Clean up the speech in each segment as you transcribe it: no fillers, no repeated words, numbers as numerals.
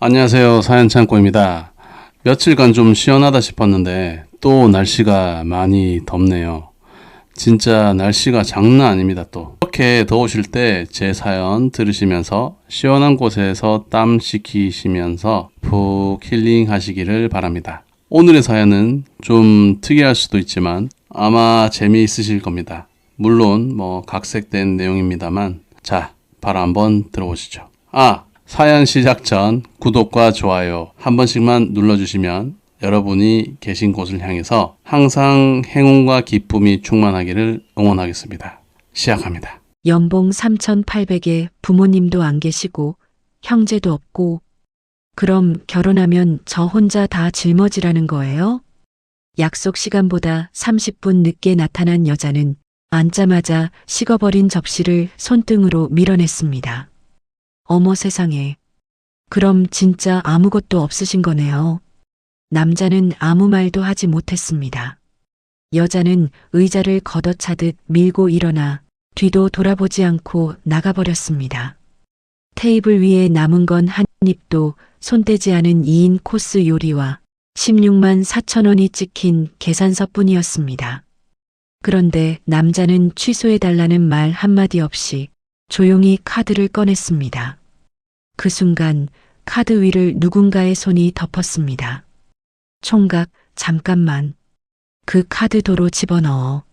안녕하세요. 사연창고입니다. 며칠간 좀 시원하다 싶었는데 또 날씨가 많이 덥네요. 진짜 날씨가 장난 아닙니다 또. 이렇게 더우실 때 제 사연 들으시면서 시원한 곳에서 땀 식히시면서 푹 힐링 하시기를 바랍니다. 오늘의 사연은 좀 특이할 수도 있지만 아마 재미있으실 겁니다. 물론 각색된 내용입니다만 자, 바로 한번 들어보시죠. 사연 시작 전 구독과 좋아요 한 번씩만 눌러주시면 여러분이 계신 곳을 향해서 항상 행운과 기쁨이 충만하기를 응원하겠습니다. 시작합니다. 연봉 3,800에 부모님도 안 계시고 형제도 없고 그럼 결혼하면 저 혼자 다 짊어지라는 거예요? 약속 시간보다 30분 늦게 나타난 여자는 앉자마자 식어버린 접시를 손등으로 밀어냈습니다. 어머 세상에. 그럼 진짜 아무것도 없으신 거네요. 남자는 아무 말도 하지 못했습니다. 여자는 의자를 걷어차듯 밀고 일어나 뒤도 돌아보지 않고 나가버렸습니다. 테이블 위에 남은 건 한 입도 손대지 않은 2인 코스 요리와 16만 4천 원이 찍힌 계산서뿐이었습니다. 그런데 남자는 취소해달라는 말 한마디 없이 조용히 카드를 꺼냈습니다. 그 순간 카드 위를 누군가의 손이 덮었습니다. 총각, 잠깐만. 그 카드 도로 집어넣어.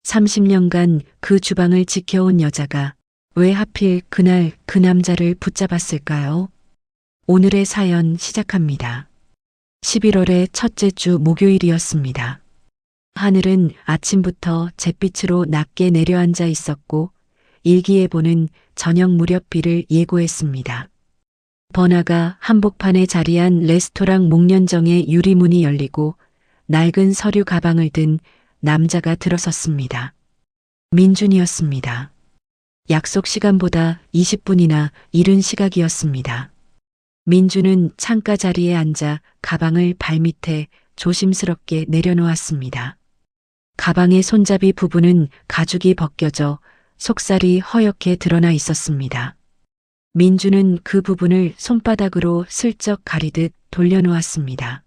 30년간 그 주방을 지켜온 여자가 왜 하필 그날 그 남자를 붙잡았을까요? 오늘의 사연 시작합니다. 11월의 첫째 주 목요일이었습니다. 하늘은 아침부터 잿빛으로 낮게 내려앉아 있었고 일기예보는 저녁 무렵 비를 예고했습니다. 번화가 한복판에 자리한 레스토랑 목련정의 유리문이 열리고 낡은 서류 가방을 든 남자가 들어섰습니다. 민준이었습니다. 약속 시간보다 20분이나 이른 시각이었습니다. 민준은 창가 자리에 앉아 가방을 발밑에 조심스럽게 내려놓았습니다. 가방의 손잡이 부분은 가죽이 벗겨져 속살이 허옇게 드러나 있었습니다. 민주는 그 부분을 손바닥으로 슬쩍 가리듯 돌려놓았습니다.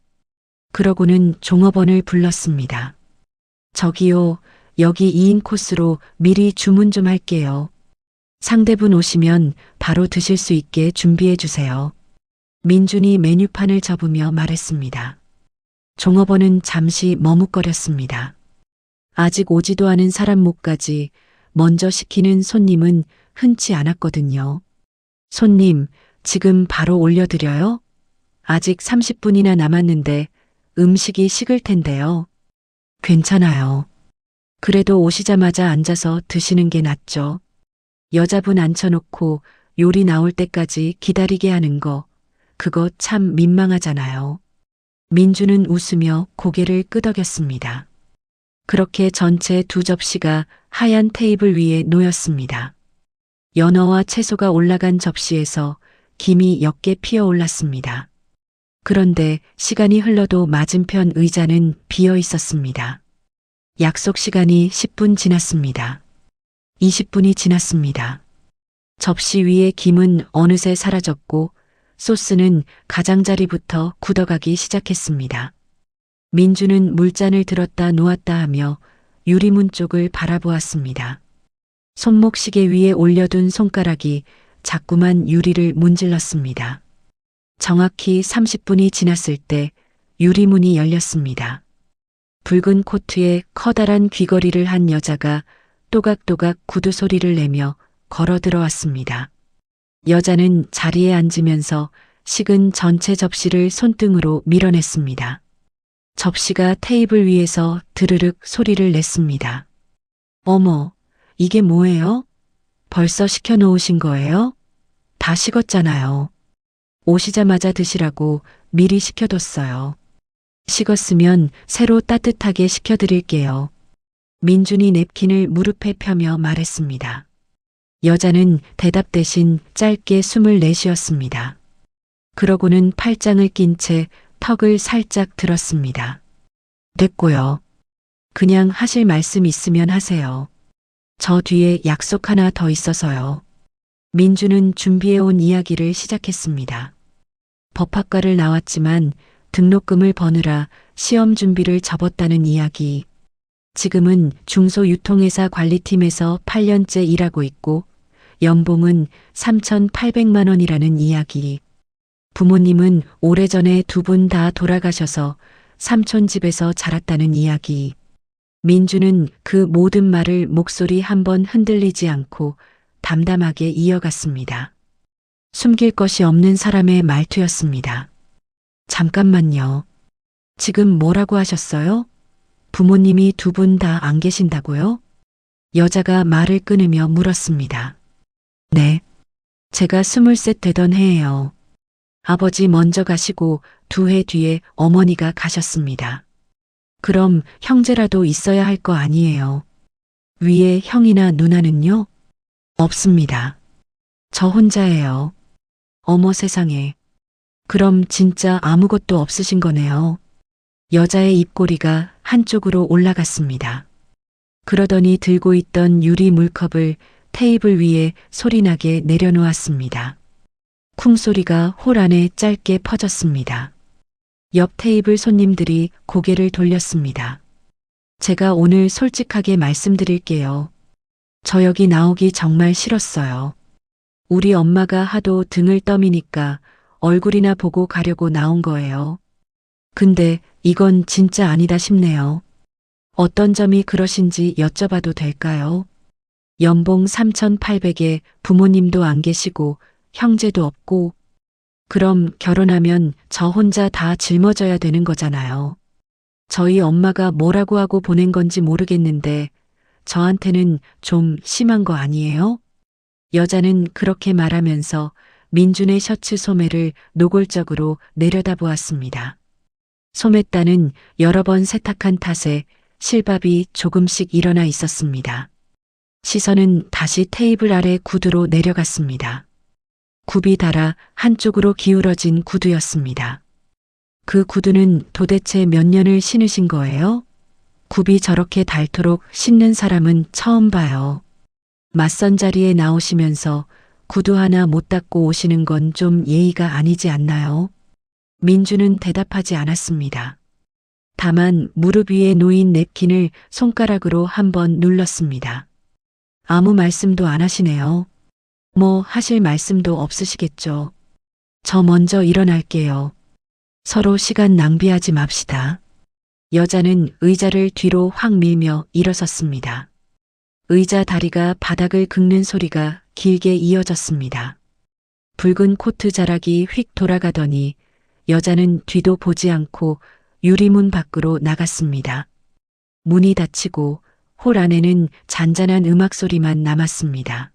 그러고는 종업원을 불렀습니다. 저기요, 여기 2인 코스로 미리 주문 좀 할게요. 상대분 오시면 바로 드실 수 있게 준비해 주세요. 민준이 메뉴판을 접으며 말했습니다. 종업원은 잠시 머뭇거렸습니다. 아직 오지도 않은 사람 목까지 먼저 시키는 손님은 흔치 않았거든요. 손님, 지금 바로 올려드려요? 아직 30분이나 남았는데 음식이 식을 텐데요. 괜찮아요. 그래도 오시자마자 앉아서 드시는 게 낫죠. 여자분 앉혀놓고 요리 나올 때까지 기다리게 하는 거, 그거 참 민망하잖아요. 민주는 웃으며 고개를 끄덕였습니다. 그렇게 전체 2접시가 하얀 테이블 위에 놓였습니다. 연어와 채소가 올라간 접시에서 김이 옅게 피어올랐습니다. 그런데 시간이 흘러도 맞은편 의자는 비어 있었습니다. 약속 시간이 10분 지났습니다. 20분이 지났습니다. 접시 위의 김은 어느새 사라졌고 소스는 가장자리부터 굳어가기 시작했습니다. 민주는 물잔을 들었다 놓았다 하며 유리문 쪽을 바라보았습니다. 손목시계 위에 올려둔 손가락이 자꾸만 유리를 문질렀습니다. 정확히 30분이 지났을 때 유리문이 열렸습니다. 붉은 코트에 커다란 귀걸이를 한 여자가 또각또각 구두 소리를 내며 걸어 들어왔습니다. 여자는 자리에 앉으면서 식은 전체 접시를 손등으로 밀어냈습니다. 접시가 테이블 위에서 드르륵 소리를 냈습니다. 어머, 이게 뭐예요? 벌써 시켜놓으신 거예요? 다 식었잖아요. 오시자마자 드시라고 미리 시켜뒀어요. 식었으면 새로 따뜻하게 식혀드릴게요. 민준이 냅킨을 무릎에 펴며 말했습니다. 여자는 대답 대신 짧게 숨을 내쉬었습니다. 그러고는 팔짱을 낀 채 턱을 살짝 들었습니다. 됐고요. 그냥 하실 말씀 있으면 하세요. 저 뒤에 약속 하나 더 있어서요. 민주는 준비해온 이야기를 시작했습니다. 법학과를 나왔지만 등록금을 버느라 시험 준비를 접었다는 이야기. 지금은 중소유통회사 관리팀에서 8년째 일하고 있고 연봉은 3,800만 원이라는 이야기. 부모님은 오래전에 두 분 다 돌아가셔서 삼촌 집에서 자랐다는 이야기. 민주는 그 모든 말을 목소리 한번 흔들리지 않고 담담하게 이어갔습니다. 숨길 것이 없는 사람의 말투였습니다. 잠깐만요. 지금 뭐라고 하셨어요? 부모님이 두 분 다 안 계신다고요? 여자가 말을 끊으며 물었습니다. 네. 제가 23 되던 해예요. 아버지 먼저 가시고 2해 뒤에 어머니가 가셨습니다. 그럼 형제라도 있어야 할 거 아니에요. 위에 형이나 누나는요? 없습니다. 저 혼자예요. 어머 세상에. 그럼 진짜 아무것도 없으신 거네요. 여자의 입꼬리가 한쪽으로 올라갔습니다. 그러더니 들고 있던 유리 물컵을 테이블 위에 소리나게 내려놓았습니다. 쿵소리가 홀 안에 짧게 퍼졌습니다. 옆 테이블 손님들이 고개를 돌렸습니다. 제가 오늘 솔직하게 말씀드릴게요. 저 여기 나오기 정말 싫었어요. 우리 엄마가 하도 등을 떠미니까 얼굴이나 보고 가려고 나온 거예요. 근데 이건 진짜 아니다 싶네요. 어떤 점이 그러신지 여쭤봐도 될까요? 연봉 3,800에 부모님도 안 계시고 형제도 없고 그럼 결혼하면 저 혼자 다 짊어져야 되는 거잖아요. 저희 엄마가 뭐라고 하고 보낸 건지 모르겠는데 저한테는 좀 심한 거 아니에요? 여자는 그렇게 말하면서 민준의 셔츠 소매를 노골적으로 내려다보았습니다. 소매단은 여러 번 세탁한 탓에 실밥이 조금씩 일어나 있었습니다. 시선은 다시 테이블 아래 구두로 내려갔습니다. 굽이 닳아 한쪽으로 기울어진 구두였습니다. 그 구두는 도대체 몇 년을 신으신 거예요? 굽이 저렇게 닳도록 신는 사람은 처음 봐요. 맞선 자리에 나오시면서 구두 하나 못 닦고 오시는 건 좀 예의가 아니지 않나요? 민주는 대답하지 않았습니다. 다만 무릎 위에 놓인 냅킨을 손가락으로 한번 눌렀습니다. 아무 말씀도 안 하시네요. 뭐 하실 말씀도 없으시겠죠. 저 먼저 일어날게요. 서로 시간 낭비하지 맙시다. 여자는 의자를 뒤로 확 밀며 일어섰습니다. 의자 다리가 바닥을 긁는 소리가 길게 이어졌습니다. 붉은 코트 자락이 휙 돌아가더니 여자는 뒤도 보지 않고 유리문 밖으로 나갔습니다. 문이 닫히고 홀 안에는 잔잔한 음악 소리만 남았습니다.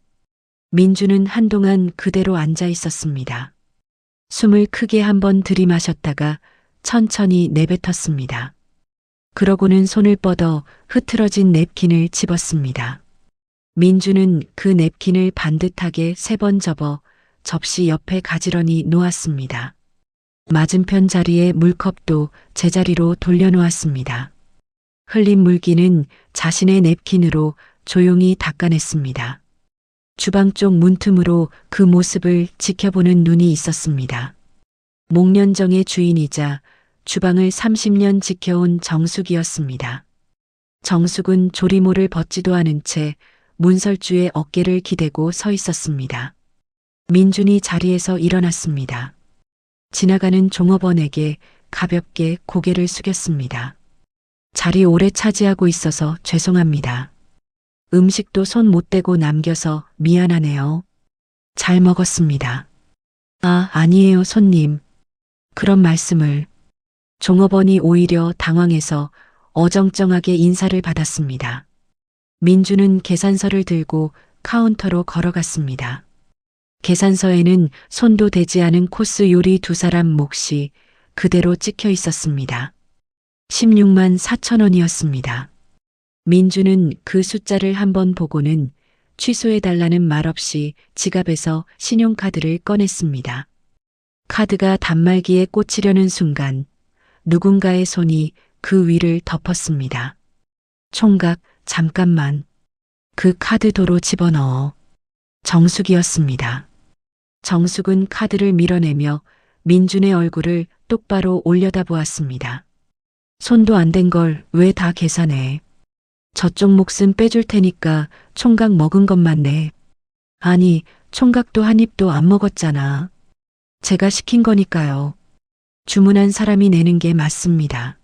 민주는 한동안 그대로 앉아 있었습니다. 숨을 크게 한번 들이마셨다가 천천히 내뱉었습니다. 그러고는 손을 뻗어 흐트러진 냅킨을 집었습니다. 민주는 그 냅킨을 반듯하게 3번 접어 접시 옆에 가지런히 놓았습니다. 맞은편 자리에 물컵도 제자리로 돌려놓았습니다. 흘린 물기는 자신의 냅킨으로 조용히 닦아냈습니다. 주방 쪽 문틈으로 그 모습을 지켜보는 눈이 있었습니다. 목련정의 주인이자 주방을 30년 지켜온 정숙이었습니다. 정숙은 조리모를 벗지도 않은 채 문설주에 어깨를 기대고 서 있었습니다. 민준이 자리에서 일어났습니다. 지나가는 종업원에게 가볍게 고개를 숙였습니다. 자리 오래 차지하고 있어서 죄송합니다. 음식도 손 못 대고 남겨서 미안하네요. 잘 먹었습니다. 아, 아니에요, 손님. 그런 말씀을. 종업원이 오히려 당황해서 어정쩡하게 인사를 받았습니다. 민주는 계산서를 들고 카운터로 걸어갔습니다. 계산서에는 손도 대지 않은 코스 요리 2사람 몫이 그대로 찍혀 있었습니다. 16만 4천 원이었습니다. 민주는 그 숫자를 한번 보고는 취소해달라는 말 없이 지갑에서 신용카드를 꺼냈습니다. 카드가 단말기에 꽂히려는 순간 누군가의 손이 그 위를 덮었습니다. 총각, 잠깐만. 그 카드 도로 집어넣어. 정숙이었습니다. 정숙은 카드를 밀어내며 민준의 얼굴을 똑바로 올려다보았습니다. 손도 안 댄 걸 왜 다 계산해? 저쪽 몫은 빼줄 테니까 총각 먹은 것만 내. 아니, 총각도 한 입도 안 먹었잖아. 제가 시킨 거니까요. 주문한 사람이 내는 게 맞습니다.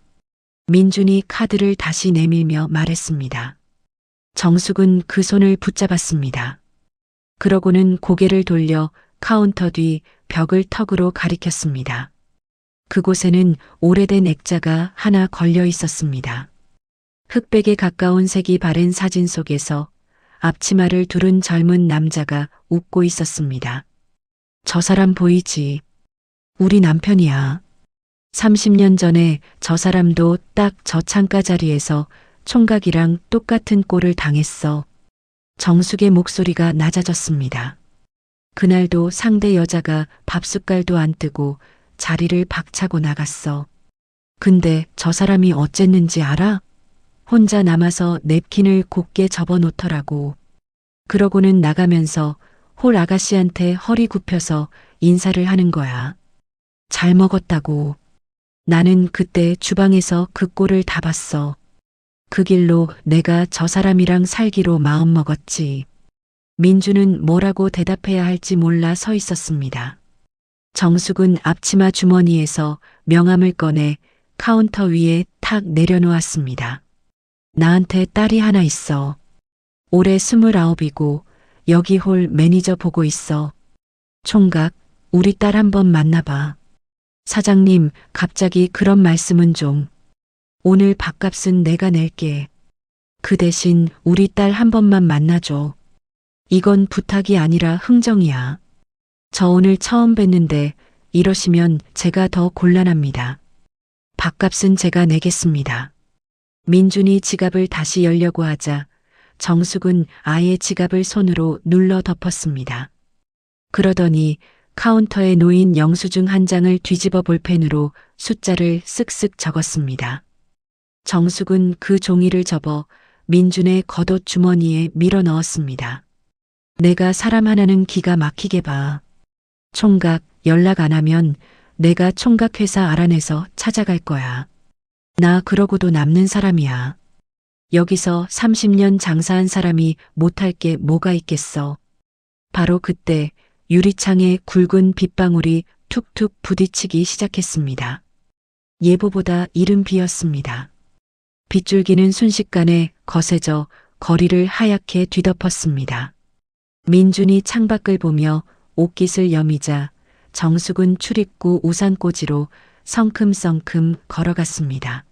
민준이 카드를 다시 내밀며 말했습니다. 정숙은 그 손을 붙잡았습니다. 그러고는 고개를 돌려 카운터 뒤 벽을 턱으로 가리켰습니다. 그곳에는 오래된 액자가 하나 걸려 있었습니다. 흑백에 가까운 색이 바랜 사진 속에서 앞치마를 두른 젊은 남자가 웃고 있었습니다. 저 사람 보이지? 우리 남편이야. 30년 전에 저 사람도 딱 저 창가 자리에서 총각이랑 똑같은 꼴을 당했어. 정숙의 목소리가 낮아졌습니다. 그날도 상대 여자가 밥숟갈도 안 뜨고 자리를 박차고 나갔어. 근데 저 사람이 어쨌는지 알아? 혼자 남아서 냅킨을 곱게 접어놓더라고. 그러고는 나가면서 홀 아가씨한테 허리 굽혀서 인사를 하는 거야. 잘 먹었다고. 나는 그때 주방에서 그 꼴을 다 봤어. 그 길로 내가 저 사람이랑 살기로 마음먹었지. 민주는 뭐라고 대답해야 할지 몰라 서 있었습니다. 정숙은 앞치마 주머니에서 명함을 꺼내 카운터 위에 탁 내려놓았습니다. 나한테 딸이 하나 있어. 올해 29이고 여기 홀 매니저 보고 있어. 총각, 우리 딸 한번 만나봐. 사장님, 갑자기 그런 말씀은 좀. 오늘 밥값은 내가 낼게. 그 대신 우리 딸 한 번만 만나줘. 이건 부탁이 아니라 흥정이야. 저 오늘 처음 뵀는데 이러시면 제가 더 곤란합니다. 밥값은 제가 내겠습니다. 민준이 지갑을 다시 열려고 하자 정숙은 아예 지갑을 손으로 눌러 덮었습니다. 그러더니 카운터에 놓인 영수증 한 장을 뒤집어 볼펜으로 숫자를 쓱쓱 적었습니다. 정숙은 그 종이를 접어 민준의 겉옷 주머니에 밀어 넣었습니다. 내가 사람 하나는 기가 막히게 봐. 총각 연락 안 하면 내가 총각 회사 알아내서 찾아갈 거야. 나 그러고도 남는 사람이야. 여기서 30년 장사한 사람이 못할 게 뭐가 있겠어. 바로 그때 유리창에 굵은 빗방울이 툭툭 부딪히기 시작했습니다. 예보보다 이른 비였습니다. 빗줄기는 순식간에 거세져 거리를 하얗게 뒤덮었습니다. 민준이 창밖을 보며 옷깃을 여미자 정숙은 출입구 우산꽂이로 성큼성큼 걸어갔습니다.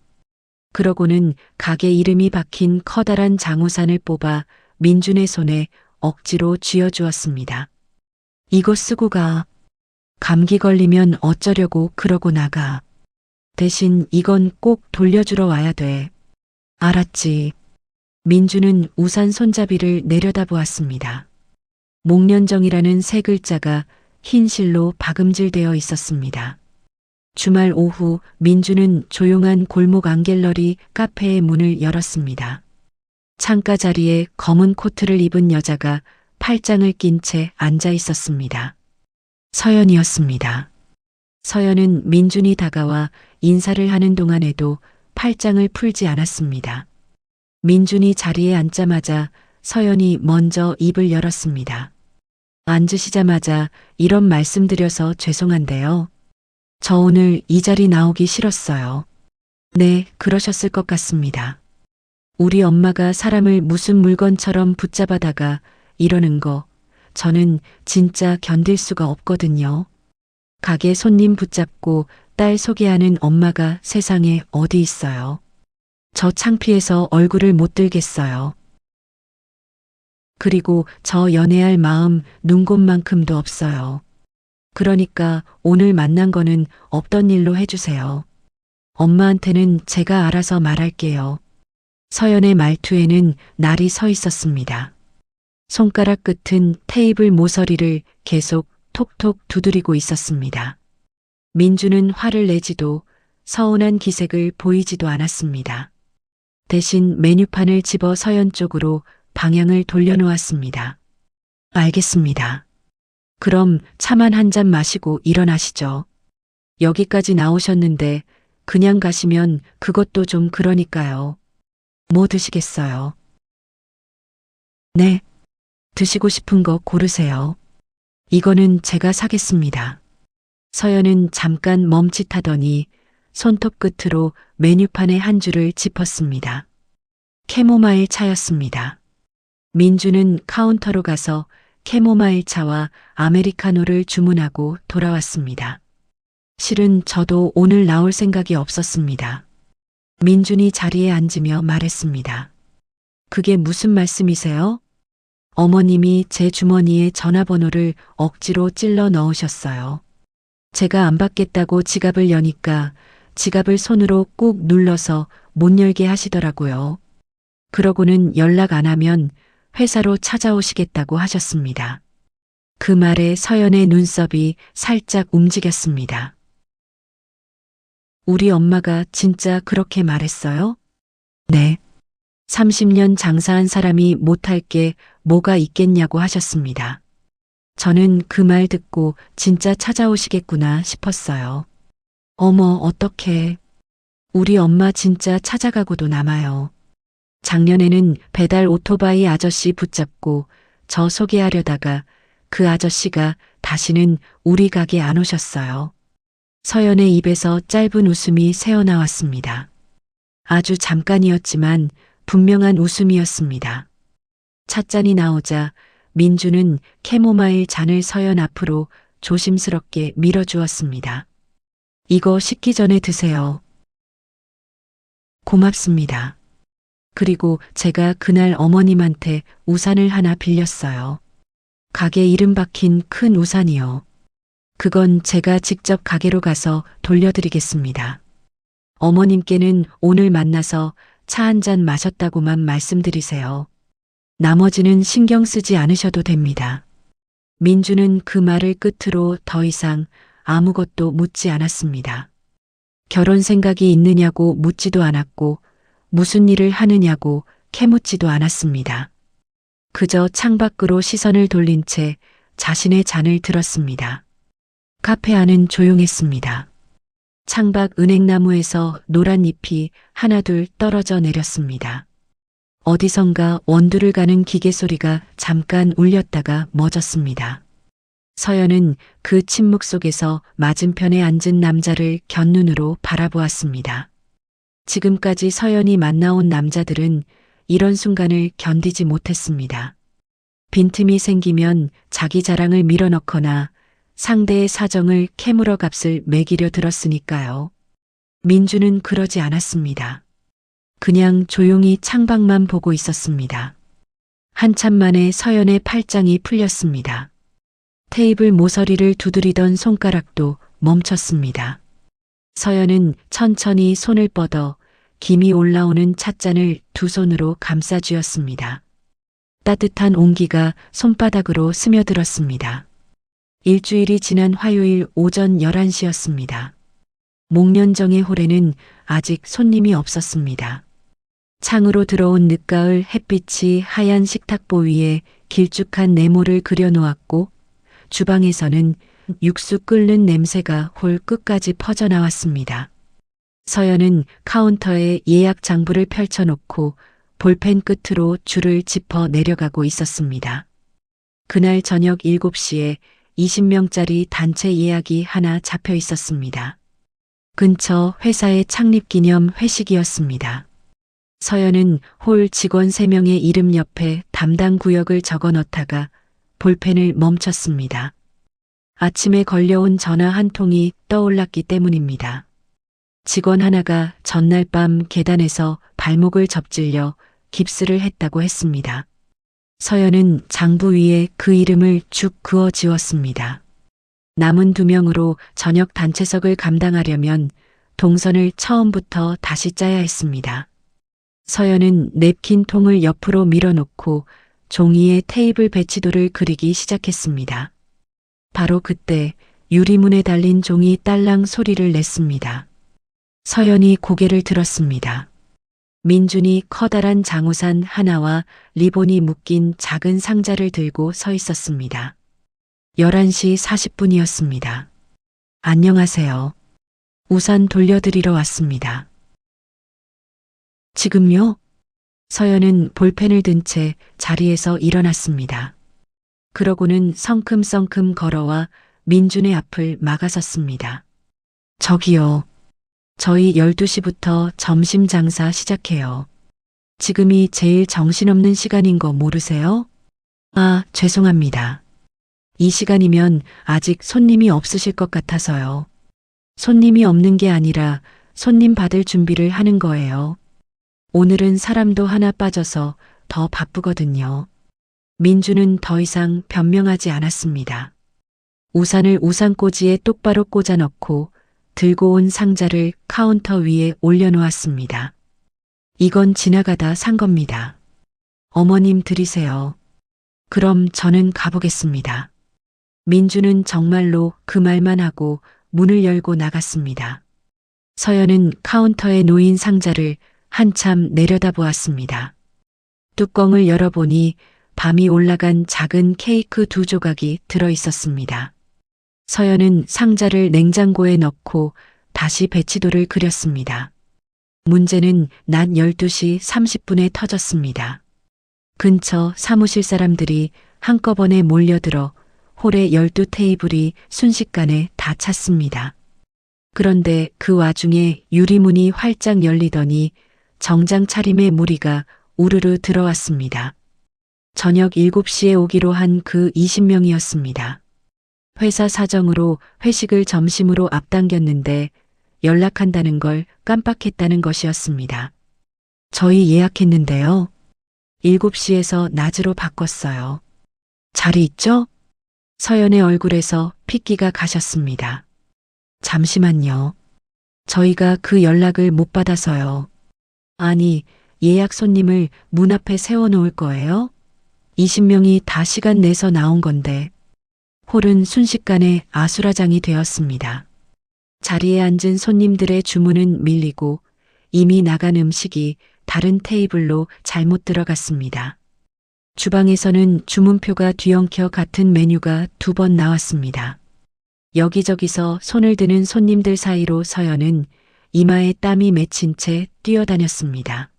그러고는 가게 이름이 박힌 커다란 장우산을 뽑아 민준의 손에 억지로 쥐어주었습니다. 이거 쓰고 가. 감기 걸리면 어쩌려고 그러고 나가. 대신 이건 꼭 돌려주러 와야 돼. 알았지. 민준은 우산 손잡이를 내려다보았습니다. 목련정이라는 세 글자가 흰 실로 박음질되어 있었습니다. 주말 오후 민준은 조용한 골목 앙갤러리 카페의 문을 열었습니다. 창가 자리에 검은 코트를 입은 여자가 팔짱을 낀 채 앉아 있었습니다. 서연이었습니다. 서연은 민준이 다가와 인사를 하는 동안에도 팔짱을 풀지 않았습니다. 민준이 자리에 앉자마자 서연이 먼저 입을 열었습니다. 앉으시자마자 이런 말씀드려서 죄송한데요. 저 오늘 이 자리 나오기 싫었어요. 네, 그러셨을 것 같습니다. 우리 엄마가 사람을 무슨 물건처럼 붙잡아다가 이러는 거 저는 진짜 견딜 수가 없거든요. 가게 손님 붙잡고 딸 소개하는 엄마가 세상에 어디 있어요. 저 창피해서 얼굴을 못 들겠어요. 그리고 저 연애할 마음 눈곱만큼도 없어요. 그러니까 오늘 만난 거는 없던 일로 해주세요. 엄마한테는 제가 알아서 말할게요. 서연의 말투에는 날이 서 있었습니다. 손가락 끝은 테이블 모서리를 계속 톡톡 두드리고 있었습니다. 민주는 화를 내지도 서운한 기색을 보이지도 않았습니다. 대신 메뉴판을 집어 서연 쪽으로 방향을 돌려놓았습니다. 알겠습니다. 그럼 차만 한 잔 마시고 일어나시죠. 여기까지 나오셨는데 그냥 가시면 그것도 좀 그러니까요. 뭐 드시겠어요? 네, 드시고 싶은 거 고르세요. 이거는 제가 사겠습니다. 서연은 잠깐 멈칫하더니 손톱 끝으로 메뉴판의 한 줄을 짚었습니다. 캐모마일 차였습니다. 민주는 카운터로 가서 캐모마일 차와 아메리카노를 주문하고 돌아왔습니다. 실은 저도 오늘 나올 생각이 없었습니다. 민준이 자리에 앉으며 말했습니다. 그게 무슨 말씀이세요? 어머님이 제 주머니에 전화번호를 억지로 찔러 넣으셨어요. 제가 안 받겠다고 지갑을 여니까 지갑을 손으로 꾹 눌러서 못 열게 하시더라고요. 그러고는 연락 안 하면 회사로 찾아오시겠다고 하셨습니다. 그 말에 서연의 눈썹이 살짝 움직였습니다. 우리 엄마가 진짜 그렇게 말했어요? 네. 30년 장사한 사람이 못할 게 뭐가 있겠냐고 하셨습니다. 저는 그 말 듣고 진짜 찾아오시겠구나 싶었어요. 어머, 어떡해. 우리 엄마 진짜 찾아가고도 남아요. 작년에는 배달 오토바이 아저씨 붙잡고 저 소개하려다가 그 아저씨가 다시는 우리 가게 안 오셨어요. 서연의 입에서 짧은 웃음이 새어나왔습니다. 아주 잠깐이었지만 분명한 웃음이었습니다. 찻잔이 나오자 민주는 캐모마일 잔을 서연 앞으로 조심스럽게 밀어주었습니다. 이거 식기 전에 드세요. 고맙습니다. 그리고 제가 그날 어머님한테 우산을 하나 빌렸어요. 가게 이름 박힌 큰 우산이요. 그건 제가 직접 가게로 가서 돌려드리겠습니다. 어머님께는 오늘 만나서 차 한 잔 마셨다고만 말씀드리세요. 나머지는 신경 쓰지 않으셔도 됩니다. 민주는 그 말을 끝으로 더 이상 아무것도 묻지 않았습니다. 결혼 생각이 있느냐고 묻지도 않았고 무슨 일을 하느냐고 캐묻지도 않았습니다. 그저 창밖으로 시선을 돌린 채 자신의 잔을 들었습니다. 카페 안은 조용했습니다. 창밖 은행나무에서 노란 잎이 하나둘 떨어져 내렸습니다. 어디선가 원두를 가는 기계 소리가 잠깐 울렸다가 멎었습니다. 서연은 그 침묵 속에서 맞은편에 앉은 남자를 곁눈으로 바라보았습니다. 지금까지 서연이 만나온 남자들은 이런 순간을 견디지 못했습니다. 빈틈이 생기면 자기 자랑을 밀어넣거나 상대의 사정을 캐물어 값을 매기려 들었으니까요. 민주는 그러지 않았습니다. 그냥 조용히 창밖만 보고 있었습니다. 한참 만에 서연의 팔짱이 풀렸습니다. 테이블 모서리를 두드리던 손가락도 멈췄습니다. 서연은 천천히 손을 뻗어 김이 올라오는 찻잔을 두 손으로 감싸 쥐었습니다. 따뜻한 온기가 손바닥으로 스며들었습니다. 일주일이 지난 화요일 오전 11시였습니다. 목련정의 홀에는 아직 손님이 없었습니다. 창으로 들어온 늦가을 햇빛이 하얀 식탁보 위에 길쭉한 네모를 그려놓았고 주방에서는 육수 끓는 냄새가 홀 끝까지 퍼져나왔습니다. 서연은 카운터에 예약 장부를 펼쳐놓고 볼펜 끝으로 줄을 짚어 내려가고 있었습니다. 그날 저녁 7시에 20명짜리 단체 예약이 하나 잡혀 있었습니다. 근처 회사의 창립 기념 회식이었습니다. 서연은 홀 직원 3명의 이름 옆에 담당 구역을 적어 넣다가 볼펜을 멈췄습니다. 아침에 걸려온 전화 한 통이 떠올랐기 때문입니다. 직원 하나가 전날 밤 계단에서 발목을 접질려 깁스를 했다고 했습니다. 서연은 장부 위에 그 이름을 죽 그어 지웠습니다. 남은 2명으로 저녁 단체석을 감당하려면 동선을 처음부터 다시 짜야 했습니다. 서연은 냅킨 통을 옆으로 밀어놓고 종이에 테이블 배치도를 그리기 시작했습니다. 바로 그때 유리문에 달린 종이 딸랑 소리를 냈습니다. 서연이 고개를 들었습니다. 민준이 커다란 장우산 하나와 리본이 묶인 작은 상자를 들고 서 있었습니다. 11시 40분이었습니다. 안녕하세요. 우산 돌려드리러 왔습니다. 지금요? 서연은 볼펜을 든 채 자리에서 일어났습니다. 그러고는 성큼성큼 걸어와 민준의 앞을 막아섰습니다. 저기요. 저희 12시부터 점심 장사 시작해요. 지금이 제일 정신없는 시간인 거 모르세요? 아, 죄송합니다. 이 시간이면 아직 손님이 없으실 것 같아서요. 손님이 없는 게 아니라 손님 받을 준비를 하는 거예요. 오늘은 사람도 하나 빠져서 더 바쁘거든요. 민주는 더 이상 변명하지 않았습니다. 우산을 우산꽂이에 똑바로 꽂아 넣고 들고 온 상자를 카운터 위에 올려놓았습니다. 이건 지나가다 산 겁니다. 어머님 드리세요. 그럼 저는 가보겠습니다. 민주는 정말로 그 말만 하고 문을 열고 나갔습니다. 서연은 카운터에 놓인 상자를 한참 내려다보았습니다. 뚜껑을 열어보니 밤이 올라간 작은 케이크 2조각이 들어 있었습니다. 서연은 상자를 냉장고에 넣고 다시 배치도를 그렸습니다. 문제는 낮 12시 30분에 터졌습니다. 근처 사무실 사람들이 한꺼번에 몰려들어 홀의 12테이블이 순식간에 다 찼습니다. 그런데 그 와중에 유리문이 활짝 열리더니 정장 차림의 무리가 우르르 들어왔습니다. 저녁 7시에 오기로 한 그 20명이었습니다. 회사 사정으로 회식을 점심으로 앞당겼는데 연락한다는 걸 깜빡했다는 것이었습니다. 저희 예약했는데요. 7시에서 낮으로 바꿨어요. 자리 있죠? 서연의 얼굴에서 핏기가 가셨습니다. 잠시만요. 저희가 그 연락을 못 받아서요. 아니, 예약 손님을 문 앞에 세워놓을 거예요? 20명이 다 시간 내서 나온 건데. 홀은 순식간에 아수라장이 되었습니다. 자리에 앉은 손님들의 주문은 밀리고 이미 나간 음식이 다른 테이블로 잘못 들어갔습니다. 주방에서는 주문표가 뒤엉켜 같은 메뉴가 2번 나왔습니다. 여기저기서 손을 드는 손님들 사이로 서연은 이마에 땀이 맺힌 채 뛰어다녔습니다.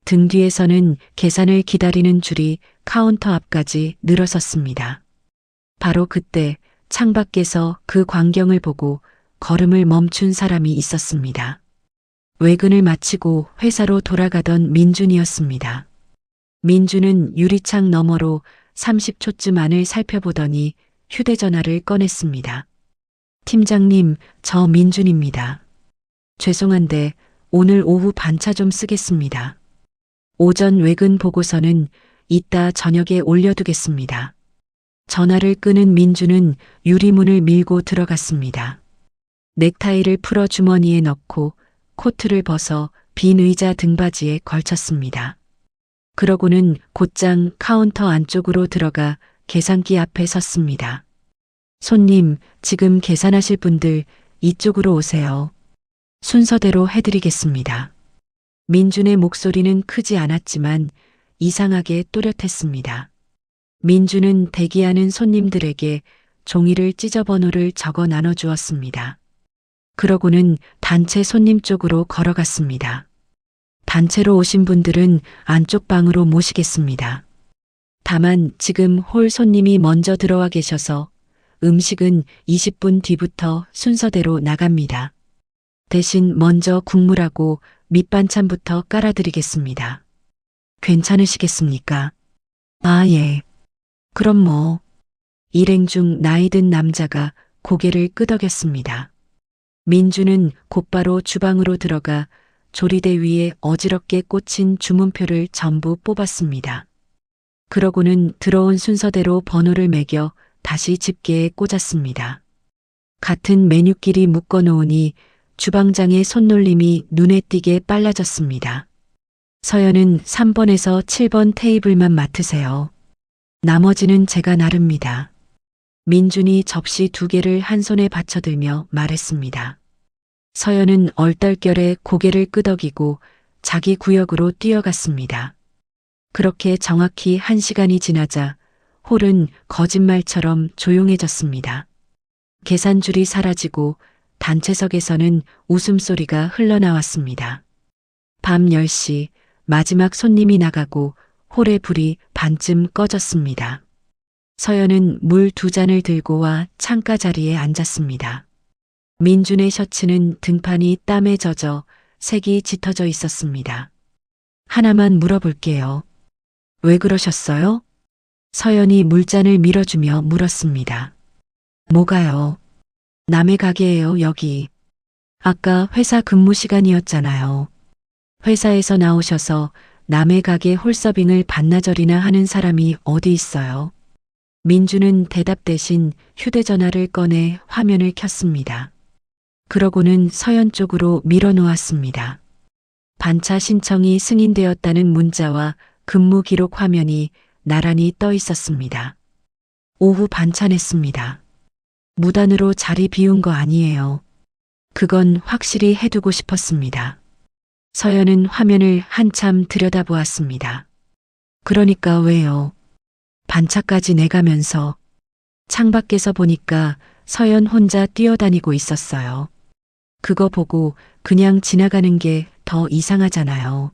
등 뒤에서는 계산을 기다리는 줄이 카운터 앞까지 늘어섰습니다. 바로 그때 창밖에서 그 광경을 보고 걸음을 멈춘 사람이 있었습니다. 외근을 마치고 회사로 돌아가던 민준이었습니다. 민준은 유리창 너머로 30초쯤 안을 살펴보더니 휴대전화를 꺼냈습니다. 팀장님, 저 민준입니다. 죄송한데 오늘 오후 반차 좀 쓰겠습니다. 오전 외근 보고서는 이따 저녁에 올려두겠습니다. 전화를 끄는 민준은 유리문을 밀고 들어갔습니다. 넥타이를 풀어 주머니에 넣고 코트를 벗어 빈 의자 등받이에 걸쳤습니다. 그러고는 곧장 카운터 안쪽으로 들어가 계산기 앞에 섰습니다. 손님, 지금 계산하실 분들 이쪽으로 오세요. 순서대로 해드리겠습니다. 민준의 목소리는 크지 않았지만 이상하게 또렷했습니다. 민준은 대기하는 손님들에게 종이를 찢어 번호를 적어 나눠주었습니다. 그러고는 단체 손님 쪽으로 걸어갔습니다. 단체로 오신 분들은 안쪽 방으로 모시겠습니다. 다만 지금 홀 손님이 먼저 들어와 계셔서 음식은 20분 뒤부터 순서대로 나갑니다. 대신 먼저 국물하고 밑반찬부터 깔아드리겠습니다. 괜찮으시겠습니까? 아, 예. 그럼 뭐. 일행 중 나이 든 남자가 고개를 끄덕였습니다. 민주는 곧바로 주방으로 들어가 조리대 위에 어지럽게 꽂힌 주문표를 전부 뽑았습니다. 그러고는 들어온 순서대로 번호를 매겨 다시 집게에 꽂았습니다. 같은 메뉴끼리 묶어놓으니 주방장의 손놀림이 눈에 띄게 빨라졌습니다. 서연은 3번에서 7번 테이블만 맡으세요. 나머지는 제가 나릅니다. 민준이 접시 2개를 한 손에 받쳐들며 말했습니다. 서연은 얼떨결에 고개를 끄덕이고 자기 구역으로 뛰어갔습니다. 그렇게 정확히 1시간이 지나자 홀은 거짓말처럼 조용해졌습니다. 계산줄이 사라지고 단체석에서는 웃음소리가 흘러나왔습니다. 밤 10시 마지막 손님이 나가고 홀의 불이 반쯤 꺼졌습니다. 서연은 물 2잔을 들고 와 창가 자리에 앉았습니다. 민준의 셔츠는 등판이 땀에 젖어 색이 짙어져 있었습니다. 하나만 물어볼게요. 왜 그러셨어요? 서연이 물잔을 밀어주며 물었습니다. 뭐가요? 남의 가게예요, 여기. 아까 회사 근무 시간이었잖아요. 회사에서 나오셔서 남의 가게 홀서빙을 반나절이나 하는 사람이 어디 있어요? 민주는 대답 대신 휴대전화를 꺼내 화면을 켰습니다. 그러고는 서연 쪽으로 밀어놓았습니다. 반차 신청이 승인되었다는 문자와 근무 기록 화면이 나란히 떠 있었습니다. 오후 반찬했습니다. 무단으로 자리 비운 거 아니에요. 그건 확실히 해두고 싶었습니다. 서연은 화면을 한참 들여다보았습니다. 그러니까 왜요? 반차까지 내가면서 창밖에서 보니까 서연 혼자 뛰어다니고 있었어요. 그거 보고 그냥 지나가는 게 더 이상하잖아요.